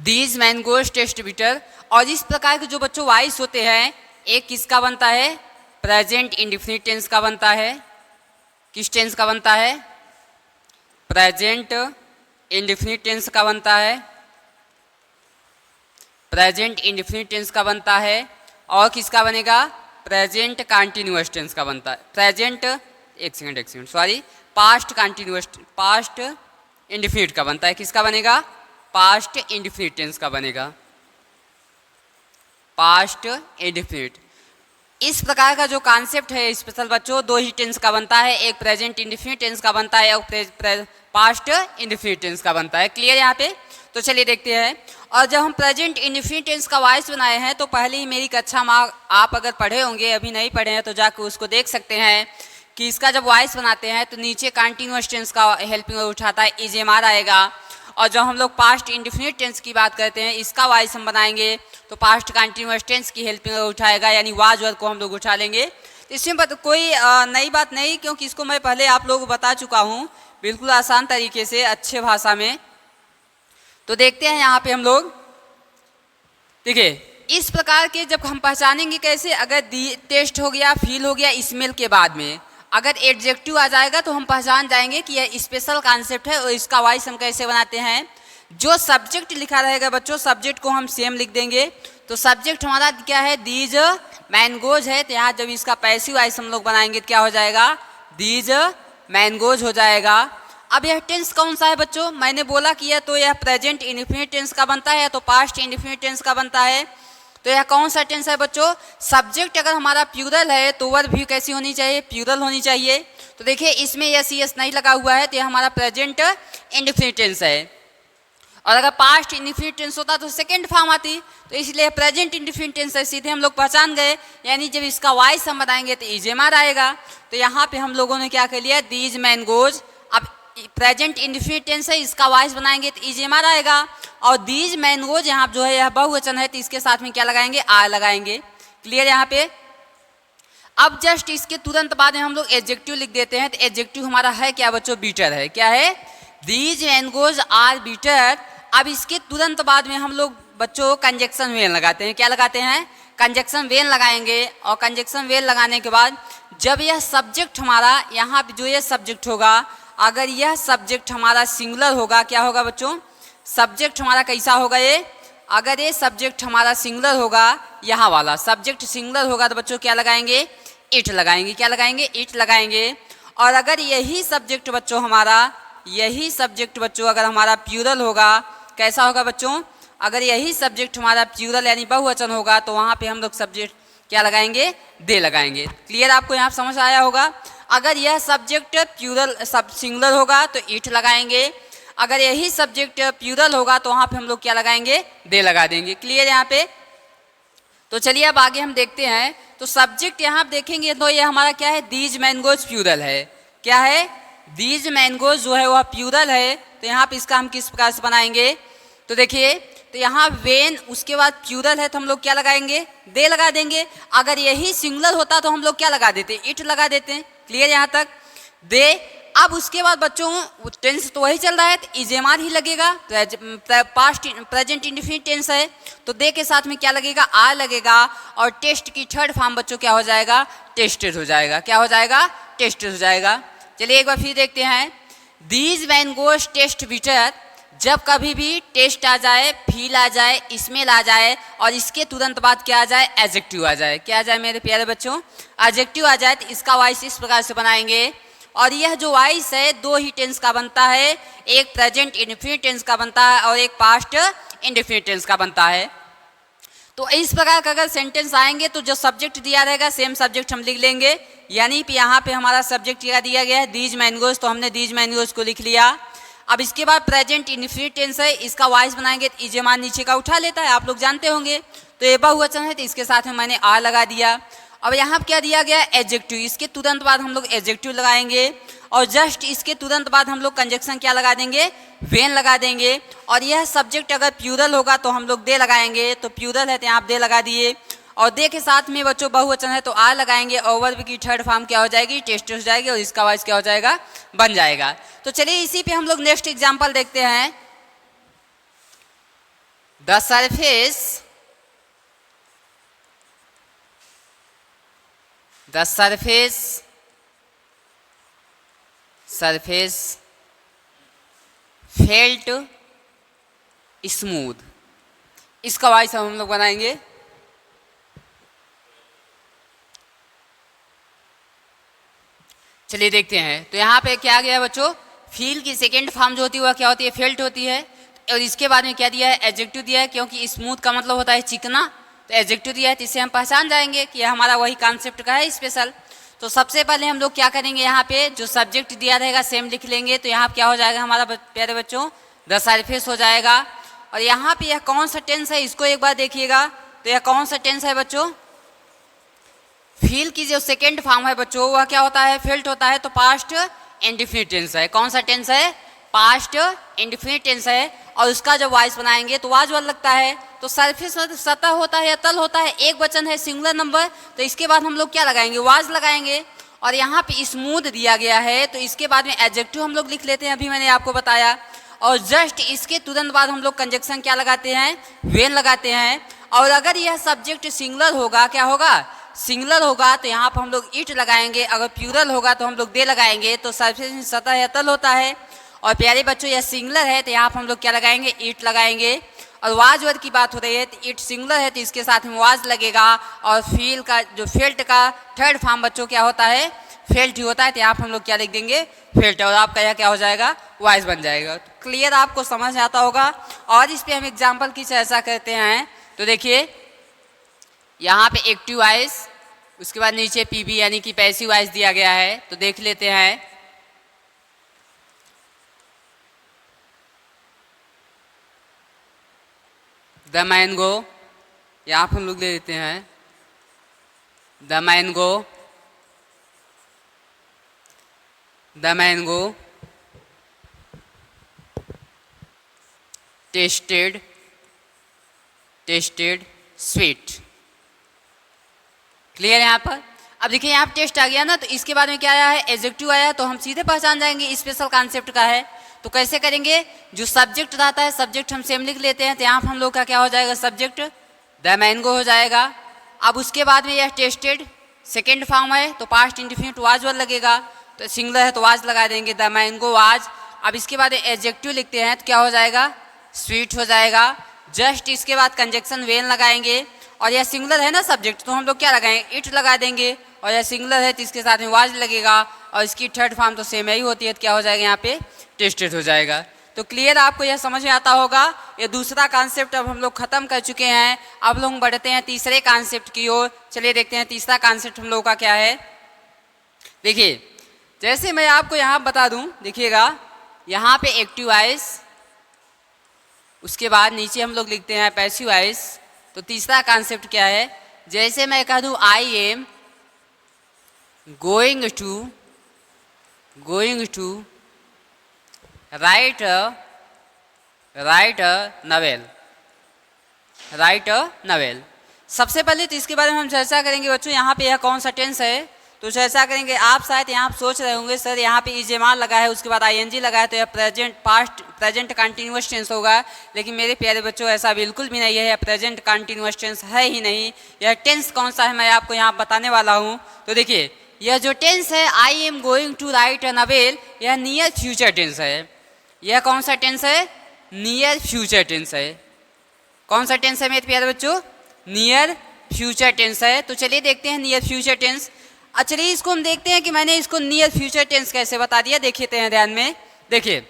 These mangoes taste bitter. और इस प्रकार के जो बच्चों वॉइस होते हैं, एक किसका बनता है, प्रेजेंट इंडेफिनिट टेंस का बनता है। किस टेंस का बनता है, प्रेजेंट इंडेफिनिट टेंस का बनता है। प्रेजेंट इंडेफिनिट टेंस का बनता है। और किसका बनेगा, प्रेजेंट कंटिन्यूअस टेंस का बनता है। प्रेजेंट एक second sorry, past continuous, past indefinite का बनता है। किसका बनेगा, पास्ट इंडेफिनिट टेंस का बनेगा, पास्ट इंडेफिनिट। इस प्रकार का जो कॉन्सेप्ट है स्पेशल बच्चों, दो ही टेंस का बनता है, एक प्रेजेंट इंडेफिनिट टेंस का बनता है और पास्ट इंडेफिनिट टेंस का बनता है। क्लियर यहाँ पे। तो चलिए देखते हैं। और जब हम प्रेजेंट इंडेफिनिट टेंस का वॉइस बनाए हैं तो पहले ही मेरी कक्षा में आप अगर पढ़े होंगे, अभी नहीं पढ़े हैं तो जाकर उसको देख सकते हैं कि इसका जब वॉइस बनाते हैं तो नीचे कंटिन्यूअस टेंस का हेल्पिंग उठाता है, EJMR आएगा। और जब हम लोग पास्ट इंडेफिनिट टेंस की बात करते हैं, इसका वॉइस हम बनाएंगे तो पास्ट कंटिन्यूअस टेंस की हेल्पिंग उठाएगा, यानी वाज वर्ग को हम लोग उठा लेंगे। तो इसमें कोई नई बात नहीं, क्योंकि इसको मैं पहले आप लोगों को बता चुका हूँ बिल्कुल आसान तरीके से, अच्छे भाषा में। तो देखते हैं यहाँ पे हम लोग। देखिए इस प्रकार के जब हम पहचानेंगे कैसे, अगर टेस्ट हो गया, फील हो गया, स्मेल के बाद में अगर एडजेक्टिव आ जाएगा तो हम पहचान जाएंगे कि यह स्पेशल कॉन्सेप्ट है। और इसका वॉइस हम कैसे बनाते हैं, जो सब्जेक्ट लिखा रहेगा बच्चों, सब्जेक्ट को हम सेम लिख देंगे। तो सब्जेक्ट हमारा क्या है, दीज मैंगोज है, तो यहाँ जब इसका पैसिव वॉइस हम लोग बनाएंगे तो क्या हो जाएगा, दीज मैंगोज हो जाएगा। अब यह टेंस कौन सा है बच्चों, मैंने बोला कि यह तो यह प्रेजेंट इंडेफिनिट टेंस का बनता है, तो पास्ट इंडेफिनिट टेंस का बनता है। तो यह कौन सा टेंस है बच्चों, सब्जेक्ट अगर हमारा प्लूरल है तो वर्ब भी कैसी होनी चाहिए, प्लूरल होनी चाहिए। तो देखिए इसमें यस यस नहीं लगा हुआ है, तो यह हमारा प्रेजेंट इंडेफिनिट टेंस है। और अगर पास्ट इंडेफिनिट टेंस होता तो सेकंड फॉर्म आती, तो इसलिए प्रेजेंट इंडेफिनिट टेंस है, सीधे हम लोग पहचान गए। यानी जब इसका वॉइस हम बताएंगे तो इजेमार आएगा। तो यहाँ पे हम लोगों ने क्या कर लिया, दीज मैंगोज। अब प्रेजेंट इंडेफिनिट टेंस है, इसका वॉइस बनाएंगे तो इजेमार आएगा। और दीज मैंगोज यहाँ जो है यह बहुवचन है, तो इसके साथ में क्या लगाएंगे, आर लगाएंगे। क्लियर यहाँ पे। अब जस्ट इसके तुरंत बाद में हम लोग एडजेक्टिव लिख देते हैं। तो एडजेक्टिव हमारा है क्या बच्चों, बीटर है। क्या है, दीज मैंगोज आर बीटर। अब इसके तुरंत बाद में हम लोग बच्चों कंजक्शन वेन लगाते हैं। क्या लगाते हैं, कंजक्शन वेन लगाएंगे। और कंजक्शन वेन लगाने के बाद जब यह सब्जेक्ट हमारा यहाँ पे जो ये सब्जेक्ट होगा, अगर यह सब्जेक्ट हमारा सिंगुलर होगा, क्या होगा बच्चों, सब्जेक्ट हमारा कैसा होगा ये, अगर ये सब्जेक्ट हमारा सिंगुलर होगा, यहाँ वाला सब्जेक्ट सिंगुलर होगा, तो बच्चों क्या लगाएंगे, इट लगाएंगे। क्या लगाएंगे, इट लगाएंगे। और अगर यही सब्जेक्ट बच्चों हमारा, यही सब्जेक्ट बच्चों अगर हमारा प्लूरल होगा, कैसा होगा बच्चों, अगर यही सब्जेक्ट हमारा प्लूरल यानी बहुवचन होगा, तो वहाँ पे हम लोग सब्जेक्ट क्या लगाएंगे, दे लगाएंगे। क्लियर, आपको यहाँ समझ आया होगा। अगर यह सब्जेक्ट प्लूरल सब सिंगुलर होगा तो इट लगाएंगे। अगर यही सब्जेक्ट प्लूरल होगा तो वहाँ पे हम लोग क्या लगाएंगे, दे लगा देंगे। क्लियर यहाँ पे। तो चलिए अब आगे हम देखते हैं। तो सब्जेक्ट यहाँ देखेंगे तो ये हमारा क्या है, दीज मैंगोज प्लूरल है। क्या है, दीज मैंगोज जो है वह प्लूरल है। तो यहाँ पे इसका हम किस प्रकार से बनाएंगे, तो देखिए, तो यहाँ वेन उसके बाद प्लूरल है तो हम लोग क्या लगाएंगे, दे लगा देंगे। अगर यही सिंगुलर होता तो हम लोग क्या लगा देते, इट लगा देते हैं। क्लियर यहाँ तक, दे। अब उसके बाद बच्चों टेंस तो वही चल रहा है, तो इजेमार ही लगेगा। पास्ट प्रेजेंट इंडेफिनिट टेंस है, तो दे के साथ में क्या लगेगा, आर लगेगा। और टेस्ट की थर्ड फॉर्म बच्चों क्या हो जाएगा, टेस्टेड हो जाएगा। क्या हो जाएगा, टेस्टेड हो जाएगा। चलिए एक बार फिर देखते हैं। दीज मैंगोज टेस्ट बिटर, जब कभी भी टेस्ट आ जाए, फील आ जाए, स्मेल आ जाए और इसके तुरंत बाद क्या आ जाए, एडजेक्टिव आ जाए। क्या आ जाए मेरे प्यारे बच्चों, एडजेक्टिव आ जाए, तो इसका वॉइस इस प्रकार से बनाएंगे। और यह जो वॉइस है दो ही टेंस का बनता है, एक प्रेजेंट इंडेफिनिट टेंस का बनता है और एक पास्ट इंडेफिनिट टेंस का बनता है। तो इस प्रकार का अगर सेंटेंस आएंगे तो जो सब्जेक्ट दिया रहेगा सेम सब्जेक्ट हम लिख लेंगे। यानी कि यहाँ पे हमारा सब्जेक्ट क्या दिया गया है, दीज मैंगोज, तो हमने दीज मैंगोज को लिख लिया। अब इसके बाद प्रेजेंट इंडेफिनिट टेंस है, इसका वॉइस बनाएंगे तो इजेमार नीचे का उठा लेता है, आप लोग जानते होंगे। तो ये बहुवचन है तो इसके साथ में मैंने आर लगा दिया। अब यहाँ क्या दिया गया, एडजेक्टिव, इसके तुरंत बाद हम लोग एडजेक्टिव लगाएंगे। और जस्ट इसके तुरंत बाद हम लोग कंजक्शन क्या लगा देंगे, वेन लगा देंगे। और यह सब्जेक्ट अगर प्लूरल होगा तो हम लोग दे लगाएंगे, तो प्लूरल है तो यहाँ दे लगा दिए। और दे के साथ में बच्चों बहुवचन है तो आर लगाएंगे। और वर्ब की थर्ड फॉर्म क्या हो जाएगी, टेस्ट हो जाएगी। और इसका वॉइस क्या हो जाएगा, बन जाएगा। तो चलिए इसी पे हम लोग नेक्स्ट एग्जाम्पल देखते हैं। The surface, the surface, surface felt smooth, इसका वॉइस हम लोग बनाएंगे। चलिए देखते हैं। तो यहाँ पे क्या गया बच्चों, फील की सेकेंड फॉर्म जो होती है वह क्या होती है, फेल्ट होती है। और इसके बाद में क्या दिया है, एडजेक्टिव दिया है, क्योंकि स्मूथ का मतलब होता है चिकना, तो एडजेक्टिव दिया है, तो इससे हम पहचान जाएंगे कि यह हमारा वही कॉन्सेप्ट का है स्पेशल। तो सबसे पहले हम लोग क्या करेंगे, यहाँ पे जो सब्जेक्ट दिया रहेगा सेम लिख लेंगे। तो यहाँ क्या हो जाएगा हमारा प्यारे बच्चों, द सरफेस हो जाएगा। और यहाँ पे यह कौन सा टेंस है, इसको एक बार देखिएगा। तो यह कौन सा टेंस है बच्चों, फील की जो सेकेंड फॉर्म है बच्चों वह क्या होता है, फेल्ट होता है। तो पास्ट इंडेफिनिट टेंस है। कौन सा टेंस है, पास्ट इंडेफिनिट टेंस है। और उसका जब वॉइस बनाएंगे तो वाज वाला लगता है। तो सरफेस मतलब सतह होता है या तल होता है, एक वचन है, सिंगुलर नंबर। तो इसके बाद हम लोग क्या लगाएंगे, वाज लगाएंगे। और यहाँ पे स्मूथ दिया गया है, तो इसके बाद में एडजेक्टिव हम लोग लिख लेते हैं, अभी मैंने आपको बताया। और जस्ट इसके तुरंत बाद हम लोग कंजक्शन क्या लगाते हैं, वेन लगाते हैं। और अगर यह सब्जेक्ट सिंगुलर होगा, क्या होगा, सिंगुलर होगा, तो यहाँ पर हम लोग इट लगाएंगे। अगर प्लूरल होगा तो हम लोग दे लगाएंगे। तो सरफेस सतह या तल होता है। और प्यारे बच्चों यह सिंगुलर है तो यहाँ पर हम लोग क्या लगाएंगे, इट लगाएंगे। और वाज वर्ड की बात हो रही है तो इट सिंगुलर है तो इसके साथ में वाज लगेगा। और फील का जो फेल्ट का थर्ड फॉर्म बच्चों क्या होता है, फेल्ट ही होता है, तो यहाँ पर हम लोग क्या लिख देंगे, फेल्ट, और आपका यह क्या हो जाएगा, वाइज बन जाएगा। तो क्लियर आपको समझ आता होगा। और इस पर हम एग्जाम्पल की चर्चा करते हैं। तो देखिए यहाँ पे एक्टिव वॉइस, उसके बाद नीचे पीबी यानी कि पैसिव वॉइस दिया गया है। तो देख लेते हैं। द मैंगो, यहाँ पर हम लोग ले लेते हैं the mango, the mango tested, tested sweet. Clear है यहाँ पर। अब देखिए यहाँ टेस्ट आ गया ना, तो इसके बाद में क्या आया है, एडजेक्टिव आया, तो हम सीधे पहचान जाएंगे स्पेशल कॉन्सेप्ट का है। तो कैसे करेंगे, जो सब्जेक्ट रहता है सब्जेक्ट हम सेम लिख लेते हैं। तो यहाँ पर हम लोग का क्या हो जाएगा, सब्जेक्ट द मैंगो हो जाएगा। अब उसके बाद में यह टेस्टेड सेकेंड फॉर्म है तो पास्ट इंडेफिनिट वाज वर्ड लगेगा, तो सिंगुलर है तो वाज लगा देंगे, द मैंगो वाज। अब इसके बाद एडजेक्टिव लिखते हैं तो क्या हो जाएगा, स्वीट हो जाएगा। जस्ट इसके बाद कंजक्शन वेन लगाएंगे, और यह सिंगुलर है ना सब्जेक्ट, तो हम लोग क्या लगाएंगे, इट लगा देंगे। और यह सिंगुलर है तो इसके साथ में वाज लगेगा, और इसकी थर्ड फॉर्म तो सेम ही होती है, तो क्या हो जाएगा, यहाँ पे टेस्टेड हो जाएगा। तो क्लियर आपको यह समझ में आता होगा। ये दूसरा कॉन्सेप्ट अब हम लोग खत्म कर चुके हैं। अब लोग बढ़ते हैं तीसरे कॉन्सेप्ट की ओर। चलिए देखते हैं तीसरा कॉन्सेप्ट हम लोग का क्या है। देखिए जैसे मैं आपको यहाँ बता दूँ, देखिएगा यहाँ पे एक्टिव वॉइस, उसके बाद नीचे हम लोग लिखते हैं पैसिव वॉइस। तो तीसरा कॉन्सेप्ट क्या है, जैसे मैं कह दूँ I am going to write a novel. सबसे पहले तो इसके बारे में हम चर्चा करेंगे बच्चों, यहाँ पे यह कौन सा टेंस है, तो चर्चा करेंगे। आप शायद यहाँ सोच रहे होंगे सर यहाँ पे इजेमाल लगा है, उसके बाद आईएनजी लगा है, तो यह प्रेजेंट कंटिन्यूअस टेंस होगा। लेकिन मेरे प्यारे बच्चों ऐसा बिल्कुल भी नहीं है, यह प्रेजेंट कंटिन्यूअस टेंस है ही नहीं। यह टेंस कौन सा है मैं आपको यहाँ बताने वाला हूँ। तो देखिए यह जो टेंस है I am going to write a novel, यह नियर फ्यूचर टेंस है। यह कौन सा टेंस है, नियर फ्यूचर टेंस है। कौन सा टेंस है मेरे प्यारे बच्चों, नियर फ्यूचर टेंस है। तो चलिए देखते हैं नियर फ्यूचर टेंस। चलिए इसको हम देखते हैं कि मैंने इसको नियर फ्यूचर टेंस कैसे बता दिया, देखते हैं ध्यान में। देखिए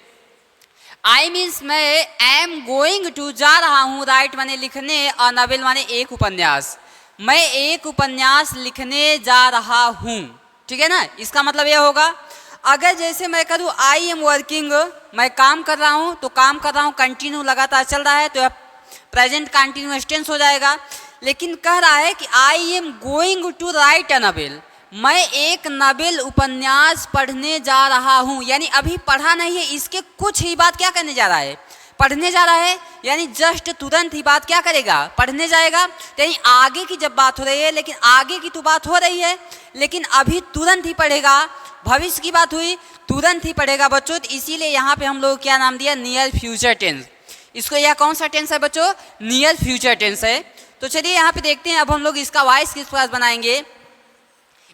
आई मीन्स मैं एम गोइंग टू जा रहा हूँ, राइट माने लिखने, और नवेल माने एक उपन्यास। मैं एक उपन्यास लिखने जा रहा हूँ, ठीक है ना। इसका मतलब यह होगा, अगर जैसे मैं करूँ आई एम वर्किंग, मैं काम कर रहा हूँ, तो काम कर रहा हूँ कंटिन्यू लगातार चल रहा है, तो यह प्रेजेंट कंटिन्यूअस टेंस हो जाएगा। लेकिन कह रहा है कि I am going to write a novel, मैं एक नवेल उपन्यास पढ़ने जा रहा हूँ, यानी अभी पढ़ा नहीं है, इसके कुछ ही बात क्या करने जा रहा है, पढ़ने जा रहा है। यानी जस्ट तुरंत ही बात क्या करेगा, पढ़ने जाएगा। यानी आगे की जब बात हो रही है, लेकिन आगे की तो बात हो रही है, लेकिन अभी तुरंत ही पढ़ेगा। भविष्य की बात हुई, तुरंत ही पढ़ेगा बच्चों। तो इसीलिए यहाँ पे हम लोग क्या नाम दिया, नियर फ्यूचर टेंस। इसको यह कौन सा टेंस है बच्चों, नियर फ्यूचर टेंस है। तो चलिए यहाँ पे देखते हैं अब हम लोग इसका वॉइस किस प्रकार बनाएंगे।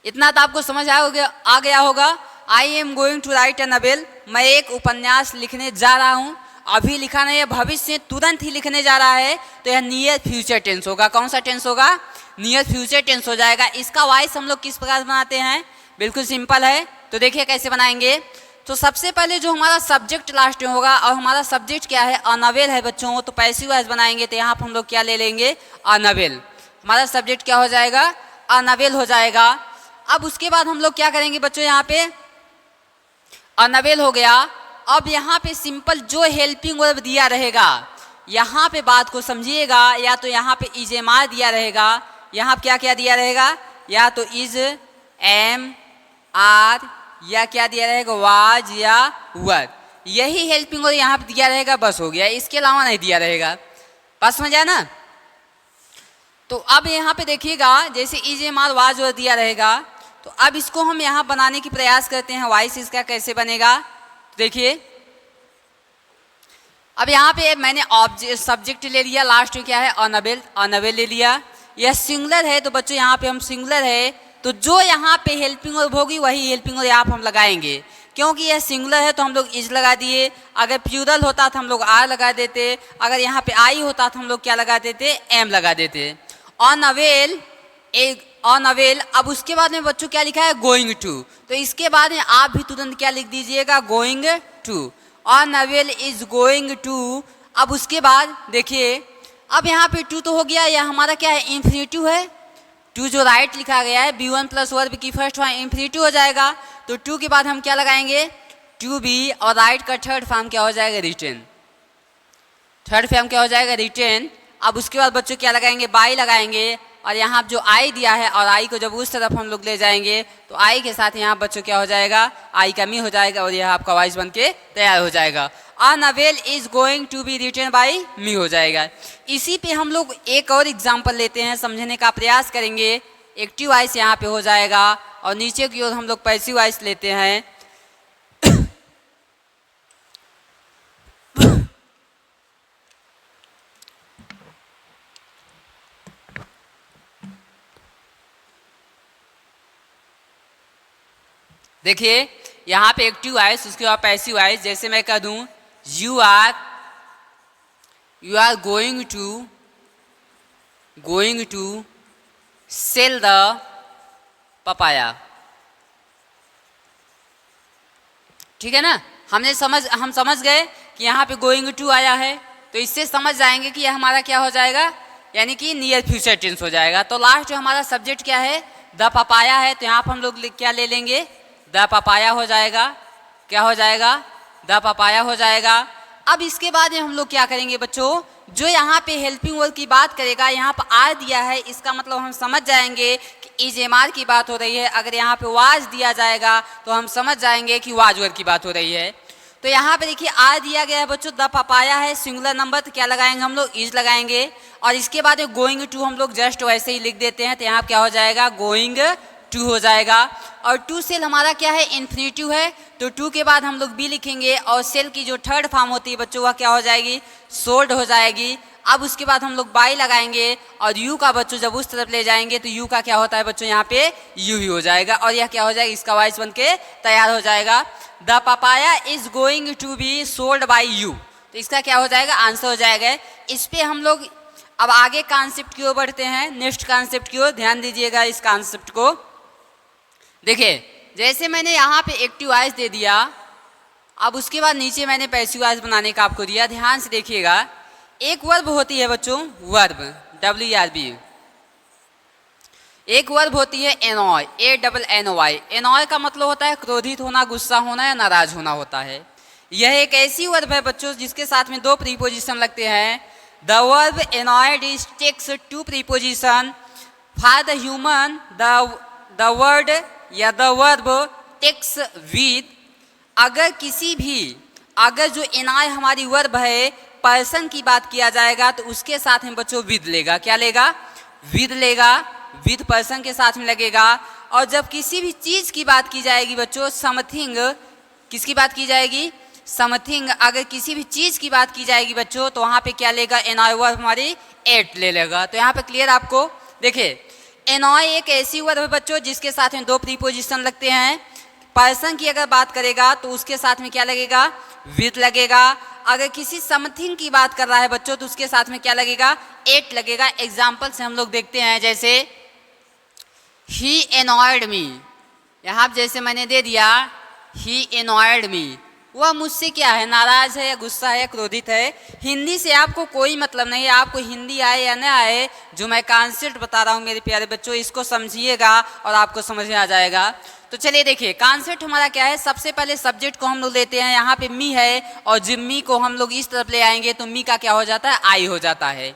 इतना तो आपको समझ आ गया होगा। I am going to write a novel, मैं एक उपन्यास लिखने जा रहा हूँ। अभी लिखा नहीं है, भविष्य से तुरंत ही लिखने जा रहा है, तो यह नियर फ्यूचर टेंस होगा। कौन सा टेंस होगा, नियर फ्यूचर टेंस हो जाएगा। इसका वॉइस हम लोग किस प्रकार बनाते हैं, बिल्कुल सिंपल है। तो देखिए कैसे बनाएंगे। तो सबसे पहले जो हमारा सब्जेक्ट लास्ट में होगा, और हमारा सब्जेक्ट क्या है, अ नवेल है बच्चों, तो पैसिव वॉइस बनाएंगे। तो यहाँ पर हम लोग क्या ले लेंगे, अ नवेल। हमारा सब्जेक्ट क्या हो जाएगा, अ नवेल हो जाएगा। अब उसके बाद हम लोग क्या करेंगे बच्चों, यहाँ पे अ नवेल हो गया। अब यहाँ पे सिंपल जो हेल्पिंग वर्ब दिया रहेगा, यहाँ पे बात को समझिएगा। या तो यहाँ पे इज एम आर दिया रहेगा, यहाँ क्या क्या दिया रहेगा, या तो इज एम आर, या क्या दिया रहेगा, वाज या वर। यही हेल्पिंग वर्ब यहाँ पे दिया रहेगा, बस हो गया, इसके अलावा नहीं दिया रहेगा। बात समझ आया ना। तो अब यहाँ पे देखिएगा, जैसे is am are was were दिया रहेगा, तो अब इसको हम यहाँ बनाने की प्रयास करते हैं। वॉइस इसका कैसे बनेगा, देखिए अब यहाँ पे मैंने ऑब्जेक्ट सब्जेक्ट ले लिया, लास्ट में क्या है, अ नवेल, अ नवेल ले लिया। यह सिंगुलर है, तो बच्चों यहाँ पे हम सिंगुलर है, तो जो यहाँ पे हेल्पिंग वर्ब होगी वही हेल्पिंग वर्ब यहाँ पर हम लगाएंगे। क्योंकि यह सिंगुलर है तो हम लोग इज लगा दिए, अगर प्लूरल होता तो हम लोग आर लगा देते, अगर यहाँ पे आई होता तो हम लोग क्या लगा देते, एम लगा देते। On avail, on avail. अब उसके बाद में बच्चों क्या लिखा है, गोइंग टू, तो इसके बाद में आप भी तुरंत क्या लिख दीजिएगा, going to. On avail is going to. अब उसके बाद देखिए, अब यहाँ पे टू तो हो गया, यह हमारा क्या है, इंफिनिटिव है। टू जो राइट लिखा गया है बी वन प्लस वर्ब की फर्स्ट फॉर्म इंफिनिटिव हो जाएगा, तो टू के बाद हम क्या लगाएंगे, टू बी, और राइट का थर्ड फॉर्म क्या हो जाएगा, रिटेन। थर्ड फॉर्म क्या हो जाएगा, रिटेन। अब उसके बाद बच्चों क्या लगाएंगे, बाई लगाएंगे, और यहाँ जो आई दिया है और आई को जब उस तरफ हम लोग ले जाएंगे तो आई के साथ यहाँ बच्चों क्या हो जाएगा, आई का मी हो जाएगा, और यह आपका वॉइस बन के तैयार हो जाएगा। A novel is going to be written by me हो जाएगा। इसी पे हम लोग एक और एग्जाम्पल लेते हैं, समझने का प्रयास करेंगे। एक्टिव वॉइस यहाँ पे हो जाएगा, और नीचे की ओर हम लोग पैसिव वॉइस लेते हैं। देखिए यहाँ पे एक्टिव वॉइस, उसके बाद पैसिव वॉइस। जैसे मैं कह दूँ, you are going to sell the papaya. ठीक है ना, हम समझ गए कि यहाँ पे गोइंग टू आया है, तो इससे समझ जाएंगे कि यह हमारा क्या हो जाएगा, यानी कि नियर फ्यूचर टेंस हो जाएगा। तो लास्ट जो हमारा सब्जेक्ट क्या है, द पपाया है, तो यहाँ पर हम लोग क्या ले लेंगे, द पपाया हो जाएगा। क्या हो जाएगा, द पपाया हो जाएगा। अब इसके बाद में हम लोग क्या करेंगे बच्चों, जो यहाँ पे हेल्पिंग वर्ब की बात करेगा, यहाँ पर आर दिया है, इसका मतलब हम समझ जाएंगे कि इज एम आर की बात हो रही है। अगर यहाँ पे वाज दिया जाएगा तो हम समझ जाएंगे कि वाज वर्ब की बात हो रही है। तो यहाँ पे देखिए आर दिया गया है बच्चों, द पपाया है, सिंगुलर नंबर, तो क्या लगाएंगे हम लोग, इज लगाएंगे। और इसके बाद गोइंग टू हम लोग जस्ट वैसे ही लिख देते हैं, तो यहाँ क्या हो जाएगा, गोइंग टू हो जाएगा। और टू सेल हमारा क्या है, इन्फिनिटिव है, तो टू के बाद हम लोग बी लिखेंगे, और सेल की जो थर्ड फॉर्म होती है बच्चों वह क्या हो जाएगी, सोल्ड हो जाएगी। अब उसके बाद हम लोग बाई लगाएंगे, और यू का बच्चों जब उस तरफ ले जाएंगे तो यू का क्या होता है बच्चों, यहाँ पे यू ही हो जाएगा, और यह क्या हो जाएगा, इसका वॉइस बन के तैयार हो जाएगा। The papaya is going to be sold by you, तो इसका क्या हो जाएगा, आंसर हो जाएगा। इस पर हम लोग अब आगे कॉन्सेप्ट की ओर बढ़ते हैं, नेक्स्ट कॉन्सेप्ट की ओर ध्यान दीजिएगा इस कॉन्सेप्ट को। देखिए जैसे मैंने यहाँ पे एक्टिव वॉइस दे दिया, अब उसके बाद नीचे मैंने पैसिव वॉइस बनाने का आपको दिया, ध्यान से देखिएगा। एक वर्ब होती है बच्चों, वर्ब WRB, एक वर्ब होती है एनॉय, ANNOY। एनॉय का मतलब होता है क्रोधित होना, गुस्सा होना या नाराज होना होता है। यह एक ऐसी वर्ब है बच्चों जिसके साथ में दो प्रीपोजिशन लगते हैं। The verb annoyed is takes two preposition for the human, the word या द वर्ब टेक्स विद। अगर जो एनॉय हमारी वर्ब है, पर्सन की बात किया जाएगा तो उसके साथ में बच्चों विद लेगा। क्या लेगा, विद लेगा, विद पर्सन के साथ में लगेगा। और जब किसी भी चीज़ की बात की जाएगी बच्चों, समथिंग, किसकी बात की जाएगी, समथिंग, अगर किसी भी चीज़ की बात की जाएगी बच्चों तो वहाँ पे क्या लेगा, एनॉय वर्ब हमारी एट ले लेगा। तो यहाँ पे क्लियर आपको। देखिए एनॉय एक ऐसी वर्ब है बच्चों जिसके साथ में दो प्रीपोजिशन लगते हैं। पर्सन की अगर बात करेगा तो उसके साथ में क्या लगेगा, विद लगेगा। अगर किसी समथिंग की बात कर रहा है बच्चों तो उसके साथ में क्या लगेगा, एट लगेगा। एग्जाम्पल से हम लोग देखते हैं, जैसे ही एनॉयड मी, यहाँ जैसे मैंने दे दिया ही एनॉयड मी, वह मुझसे क्या है, नाराज है या गुस्सा है या क्रोधित है। हिंदी से आपको कोई मतलब नहीं है, आपको हिंदी आए या न आए, जो मैं कॉन्सेप्ट बता रहा हूँ मेरे प्यारे बच्चों, इसको समझिएगा और आपको समझ में आ जाएगा। तो चलिए देखिए कॉन्सेप्ट हमारा क्या है। सबसे पहले सब्जेक्ट को हम लोग लेते हैं, यहाँ पे मी है, और जब मी को हम लोग इस तरफ ले आएंगे तो मी का क्या हो जाता है, आई हो जाता है।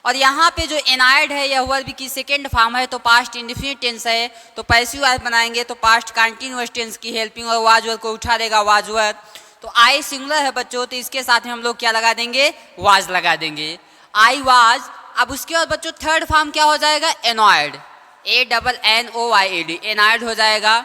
और यहाँ पे जो एनॉयड है यह वर्ब की सेकेंड फॉर्म है, तो पास्ट इंडेफिनिट टेंस है, तो पैसिव वॉइस बनाएंगे तो पास्ट कंटिन्यूअस टेंस की हेल्पिंग और वाज वर्ब को उठा देगा, वाज वर्ब। तो आई सिंगुलर है बच्चों, तो इसके साथ में हम लोग क्या लगा देंगे, वाज लगा देंगे, आई वाज। अब उसके बाद बच्चों थर्ड फॉर्म क्या हो जाएगा, एनॉयड, ANNOYED, एनॉयड हो जाएगा।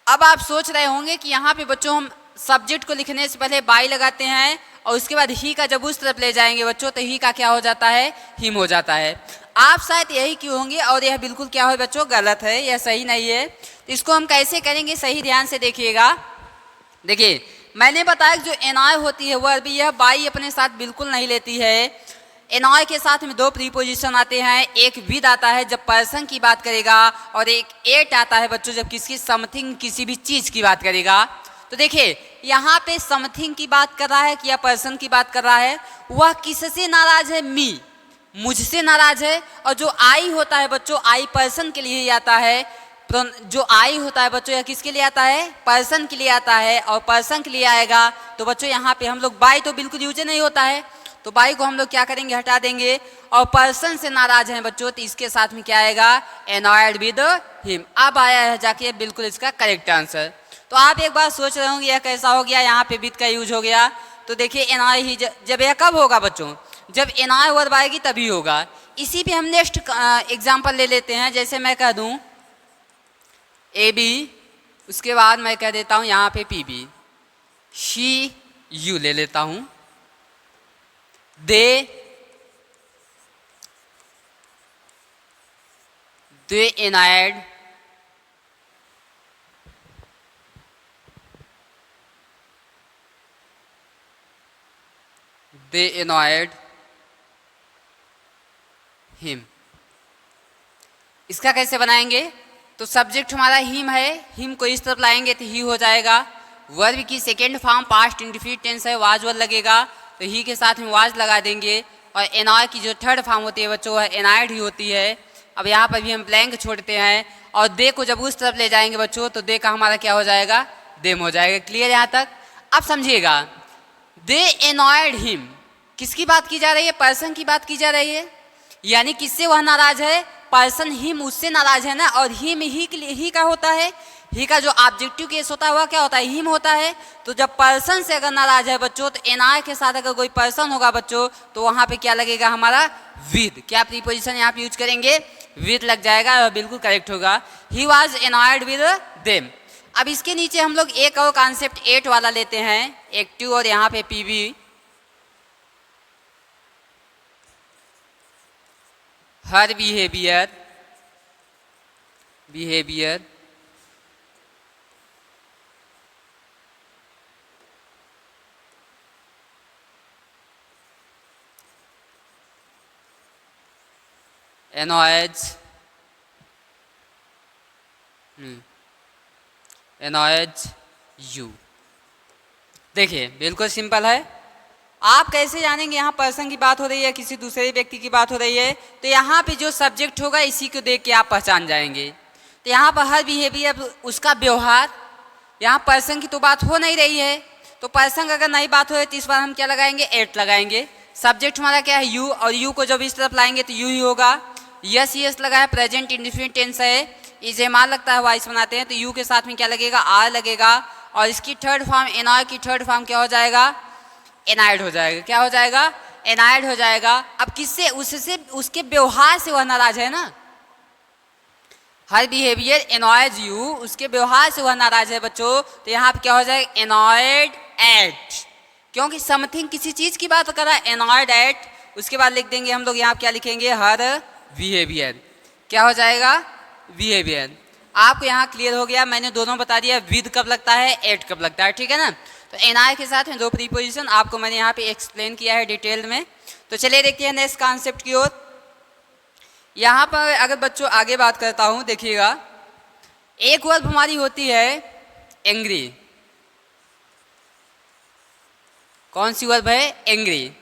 अब आप सोच रहे होंगे कि यहाँ पे बच्चों हम सब्जेक्ट को लिखने से पहले बाई लगाते हैं, और उसके बाद ही का जब उस तरफ ले जाएंगे बच्चों तो ही का क्या हो जाता है, हिम हो जाता है। आप शायद यही क्यों होंगे, और यह बिल्कुल क्या हो बच्चों, गलत है, यह सही नहीं है। तो इसको हम कैसे करेंगे, सही ध्यान से देखिएगा। देखिए मैंने बताया कि जो एनॉय होती है वह भी यह बाई अपने साथ बिल्कुल नहीं लेती है। एनॉय के साथ में दो प्रीपोजिशन आते हैं, एक विद आता है जब पर्सन की बात करेगा और एक एट आता है बच्चों जब किसी समथिंग किसी भी चीज़ की बात करेगा। तो देखिए यहाँ पे समथिंग की बात कर रहा है कि या पर्सन की बात कर रहा है, वह किससे नाराज है? मी, मुझसे नाराज है। और जो आई होता है बच्चों, आई पर्सन के लिए ही आता है। जो आई होता है बच्चों यह किसके लिए आता है? पर्सन के लिए आता है। और पर्सन के लिए आएगा तो बच्चों यहाँ पे हम लोग बाई तो बिल्कुल यूज नहीं होता है, तो बाई को हम लोग क्या करेंगे? हटा देंगे। और पर्सन से नाराज हैं बच्चों तो इसके साथ में क्या आएगा? Annoyed with him. अब आया है जाके बिल्कुल इसका करेक्ट आंसर। तो आप एक बार सोच रहे होंगे यह कैसा हो गया, यहाँ पे विद का यूज हो गया। तो देखिए एनॉय ही जब यह कब होगा बच्चों? जब एनॉय वर्ब आएगी तभी होगा। इसी पे हम नेक्स्ट एग्जाम्पल ले लेते हैं। जैसे मैं कह दूं ए बी, उसके बाद मैं कह देता हूं यहाँ पे पी बी, शी यू ले लेता हूं, दे एनॉयड, दे एनॉयड हिम। इसका कैसे बनाएंगे? तो सब्जेक्ट हमारा हिम है, हिम को इस तरफ लाएंगे तो ही हो जाएगा। वर्ब की second form past indefinite tense है, वाज वर्ब लगेगा तो ही के साथ में वाज लगा देंगे। और एनॉय की जो थर्ड फॉर्म होती है बच्चों वह एनॉयड ही होती है। अब यहाँ पर भी हम ब्लैंक छोड़ते हैं और दे को जब उस तरफ ले जाएंगे बच्चों तो दे का हमारा क्या हो जाएगा? देम हो जाएगा। क्लियर यहाँ तक? अब समझिएगा, दे एनॉयड हिम किसकी बात की जा रही है? पर्सन की बात की जा रही है। यानी किससे वह नाराज है? पर्सन हिम उससे नाराज है ना। और हिम ही का होता है, ही का जो ऑब्जेक्टिव केस होता है वह क्या होता है? हिम होता है। तो जब पर्सन से अगर नाराज है बच्चों तो एनॉय के साथ अगर कोई पर्सन होगा बच्चों तो वहां पे क्या लगेगा हमारा? विद। क्या प्रीपोजिशन यहाँ पे यूज करेंगे? विद लग जाएगा और बिल्कुल करेक्ट होगा। He was annoyed with them. अब इसके नीचे हम लोग एक और कॉन्सेप्ट एट वाला लेते हैं, एक्टिव, और यहाँ पे PB, her behaviour annoys you। देखिए बिल्कुल सिंपल है। आप कैसे जानेंगे यहाँ पर्सन की बात हो रही है किसी दूसरे व्यक्ति की बात हो रही है? तो यहाँ पे जो सब्जेक्ट होगा इसी को देख के आप पहचान जाएंगे। तो यहाँ पर हर बिहेवियर उसका व्यवहार, यहाँ पर्सन की तो बात हो नहीं रही है, तो पर्सन अगर नहीं बात हो रही तो इस बार हम क्या लगाएंगे? एट लगाएंगे। सब्जेक्ट हमारा क्या है? यू, और यू को जब इस तरफ लाएंगे तो यू ही होगा। यस यस लगा है, प्रेजेंट इंडिफिनिट टेंस है, इजेमाल लगता है, वाइस बनाते हैं तो यू के साथ में क्या लगेगा? आर लगेगा। और इसकी थर्ड फॉर्म एनॉय की थर्ड फॉर्म क्या हो जाएगा? एनॉयड हो जाएगा। क्या हो जाएगा? एनॉयड हो जाएगा। अब किससे? उससे, उसके व्यवहार से वह नाराज है ना। हर बिहेवियर एनॉयज यू, उसके व्यवहार से वह नाराज है बच्चों। तो यहाँ पे क्या हो जाएगा? एनॉयड एट, क्योंकि समथिंग किसी चीज की बात कर रहा है। एनॉयड एट, उसके बाद लिख देंगे हम लोग यहाँ क्या लिखेंगे? हर बिहेवियर। क्या हो जाएगा? बिहेवियर। आपको यहाँ क्लियर हो गया? मैंने दोनों बता दिया, विद कब लगता है, एट कब लगता है, ठीक है ना। तो एनॉय के साथ में दो प्रीपोजिशन आपको मैंने यहाँ पे एक्सप्लेन किया है डिटेल में। तो चलिए देखते हैं नेक्स्ट कॉन्सेप्ट की ओर। यहाँ पर अगर बच्चों आगे बात करता हूँ, देखिएगा एक वर्ब हमारी होती है एंग्री। कौन सी वर्ब है? एंग्री।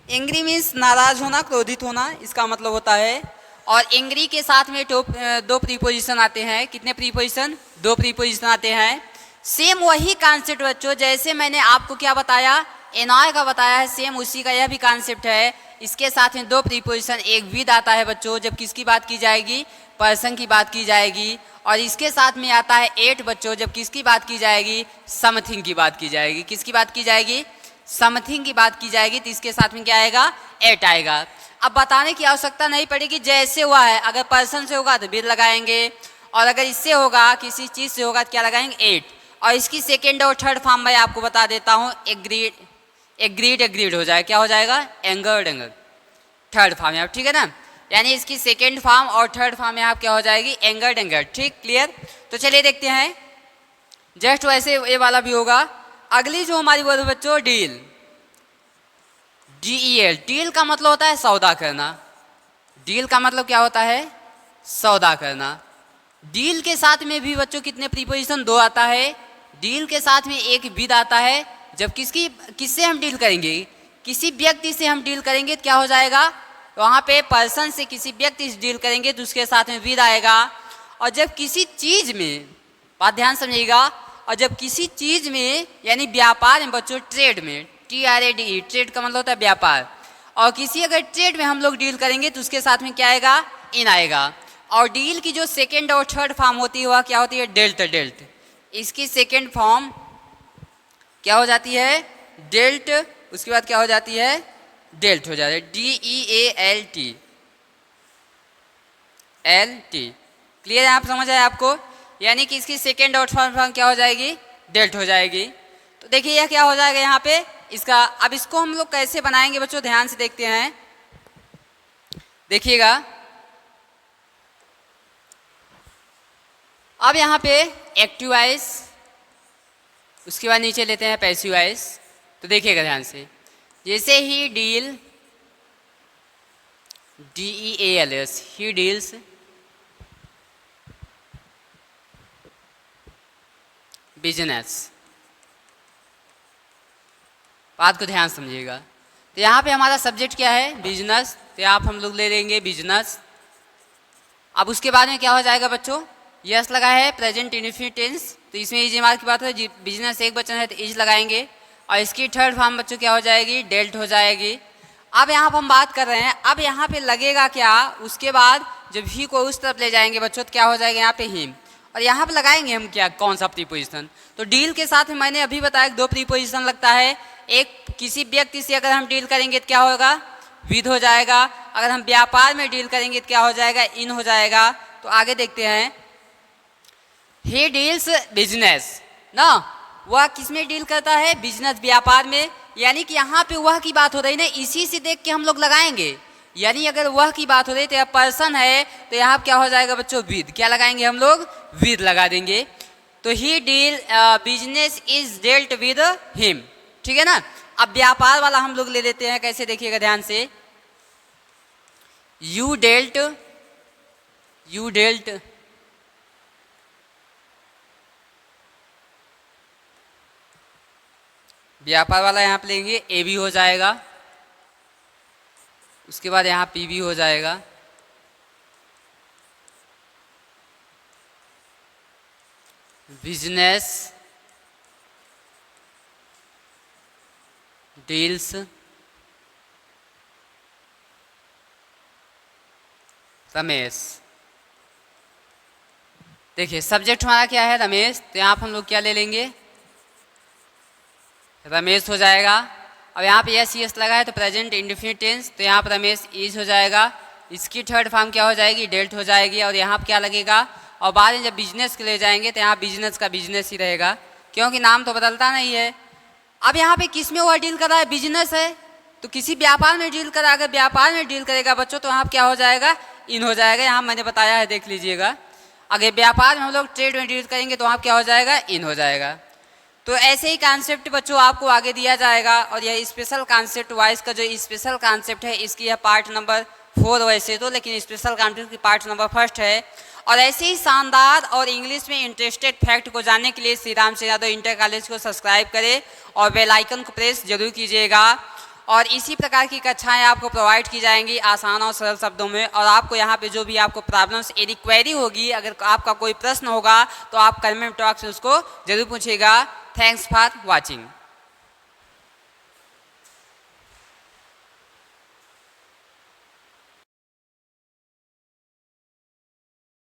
एंग्री मीन्स नाराज होना, क्रोधित होना, इसका मतलब होता है। और एंग्री के साथ में दो प्रीपोजिशन आते हैं। कितने प्रीपोजिशन? दो प्रीपोजिशन आते हैं। सेम वही कॉन्सेप्ट बच्चों, जैसे मैंने आपको क्या बताया? एनॉय का बताया है, सेम उसी का यह भी कॉन्सेप्ट है। इसके साथ में दो प्रीपोजिशन, एक विद आता है बच्चों जब किसकी बात की जाएगी? पर्सन की बात की जाएगी। और इसके साथ में आता है एट बच्चों जब किसकी बात की जाएगी? समथिंग की बात की जाएगी। किसकी बात की जाएगी? समथिंग की बात की जाएगी। तो इसके साथ में क्या आएगा? एट आएगा। अब बताने की आवश्यकता नहीं पड़ेगी, जैसे हुआ है। अगर पर्सन से होगा तो विद लगाएंगे, और अगर इससे होगा किसी चीज़ से होगा तो क्या लगाएंगे? एट। और इसकी सेकेंड और थर्ड फॉर्म मैं आपको बता देता हूँ। एग्रीड हो जाएगा। क्या हो जाएगा? एंगर्ड, थर्ड फॉर्म यहाँ, ठीक है ना। यानी इसकी सेकेंड फॉर्म और थर्ड फॉर्म यहाँ क्या हो जाएगी? एंगर्ड। ठीक, क्लियर। तो चलिए देखते हैं। जस्ट वैसे ये वाला भी होगा। अगली जो हमारी वर्ड है बच्चों डील, DEL। डील का मतलब होता है सौदा करना। डील का मतलब क्या होता है? सौदा करना। डील के साथ में भी बच्चों कितने प्रीपोजिशन? 2 आता है। डील के साथ में एक विद आता है। जब किससे हम डील करेंगे? किसी व्यक्ति से हम डील करेंगे तो क्या हो जाएगा? वहाँ पे पर्सन से किसी व्यक्ति से डील करेंगे तो उसके साथ में विद आएगा। और जब किसी चीज़ में, बात ध्यान समझिएगा, और जब किसी चीज़ में यानी व्यापार में बच्चों, ट्रेड में, TRADE, ट्रेड का मतलब होता है व्यापार, और किसी अगर ट्रेड में हम लोग डील करेंगे तो उसके साथ में क्या आएगा? इन आएगा। और डील की जो सेकेंड और थर्ड फॉर्म होती है वह क्या होती है? डेल्ट। डेल्ट, इसकी सेकेंड फॉर्म क्या हो जाती है? डेल्ट। उसके बाद क्या हो जाती है? डेल्ट हो जाती है, DEALT। क्लियर है? आप समझ आए आपको? यानी कि इसकी सेकेंड और थर्ड फॉर्म क्या हो जाएगी? डेल्ट हो जाएगी। तो देखिए यह क्या हो जाएगा यहाँ पे इसका। अब इसको हम लोग कैसे बनाएंगे बच्चों, ध्यान से देखते हैं, देखिएगा। अब यहाँ पे एक्टिव वॉइस, उसके बाद नीचे लेते हैं पैसिव वॉइस। तो देखिएगा ध्यान से, जैसे he deal, DEALS, he deals, business. बात को ध्यान समझिएगा। तो यहाँ पे हमारा सब्जेक्ट क्या है? बिजनेस। तो आप हम लोग ले लेंगे बिजनेस। अब उसके बाद में क्या हो जाएगा बच्चों? यस लगा है प्रेजेंट इंडेफिनिट टेंस, तो इसमें इज मार्क की बात है, बिजनेस एक वचन है तो इज लगाएंगे। और इसकी थर्ड फॉर्म बच्चों क्या हो जाएगी? डेल्ट हो जाएगी। अब यहाँ पर हम बात कर रहे हैं, अब यहाँ पे लगेगा क्या? उसके बाद जब ही को उस तरफ ले जाएंगे बच्चों तो क्या हो जाएगा? यहाँ पे हिम। और यहाँ पे लगाएंगे हम क्या, कौन सा प्रीपोजिशन? तो डील के साथ में मैंने अभी बताया 2 प्रीपोजिशन लगता है। एक, किसी व्यक्ति से अगर हम डील करेंगे तो क्या होगा? विद हो जाएगा। अगर हम व्यापार में डील करेंगे तो क्या हो जाएगा? इन हो जाएगा। तो आगे देखते हैं, ही डील्स बिजनेस ना, वह किस में डील करता है? बिजनेस, व्यापार में। यानी कि यहाँ पे वह की बात हो रही ना, इसी से देख के हम लोग लगाएंगे। यानी अगर वह की बात हो रही तो यह पर्सन है, तो यहाँ क्या हो जाएगा बच्चों? विद। क्या लगाएंगे हम लोग? विद लगा देंगे। तो he deal business is dealt with him, ठीक है ना। अब व्यापार वाला हम लोग ले लेते हैं, कैसे देखिएगा ध्यान से, यू डेल्ट, व्यापार वाला यहाँ पे लेंगे AB हो जाएगा। उसके बाद यहाँ PB हो जाएगा। Business deals Ramesh. देखिए सब्जेक्ट हमारा क्या है? रमेश। तो यहाँ पर हम लोग क्या ले लेंगे? रमेश हो जाएगा। अब यहाँ पे यस यस लगा है तो प्रेजेंट इंडेफिनिट टेंस, तो यहाँ पर रमेश इज हो जाएगा। इसकी थर्ड फॉर्म क्या हो जाएगी? डेल्ट हो जाएगी। और यहाँ पर क्या लगेगा? और बाद में जब बिजनेस के ले जाएंगे तो यहाँ बिजनेस का बिजनेस ही रहेगा, क्योंकि नाम तो बदलता नहीं है। अब यहाँ पे किस में वह डील कर रहा है? बिजनेस है, तो किसी व्यापार में डील कर रहा है। अगर व्यापार में डील करेगा बच्चों तो यहाँ क्या हो जाएगा? इन हो जाएगा। यहाँ मैंने बताया है, देख लीजिएगा। अगर व्यापार में हम लोग ट्रेड में डील करेंगे तो वहाँ क्या हो जाएगा? इन हो जाएगा। तो ऐसे ही कॉन्सेप्ट बच्चों आपको आगे दिया जाएगा। और यह स्पेशल कॉन्सेप्ट वाइज का जो स्पेशल कॉन्सेप्ट है, इसकी यह पार्ट नंबर 4 वैसे तो, लेकिन स्पेशल कॉन्सेप्ट की पार्ट नंबर 1 है। और ऐसे ही शानदार और इंग्लिश में इंटरेस्टेड फैक्ट को जानने के लिए श्री राम से यादव इंटर कॉलेज को सब्सक्राइब करें और बेल आइकन को प्रेस जरूर कीजिएगा। और इसी प्रकार की कक्षाएं आपको प्रोवाइड की जाएंगी आसान और सरल शब्दों में। और आपको यहाँ पे जो भी आपको प्रॉब्लम्स यदि क्वेरी होगी, अगर आपका कोई प्रश्न होगा तो आप कमेंट बॉक्स में उसको जरूर पूछिएगा। Thanks for watching.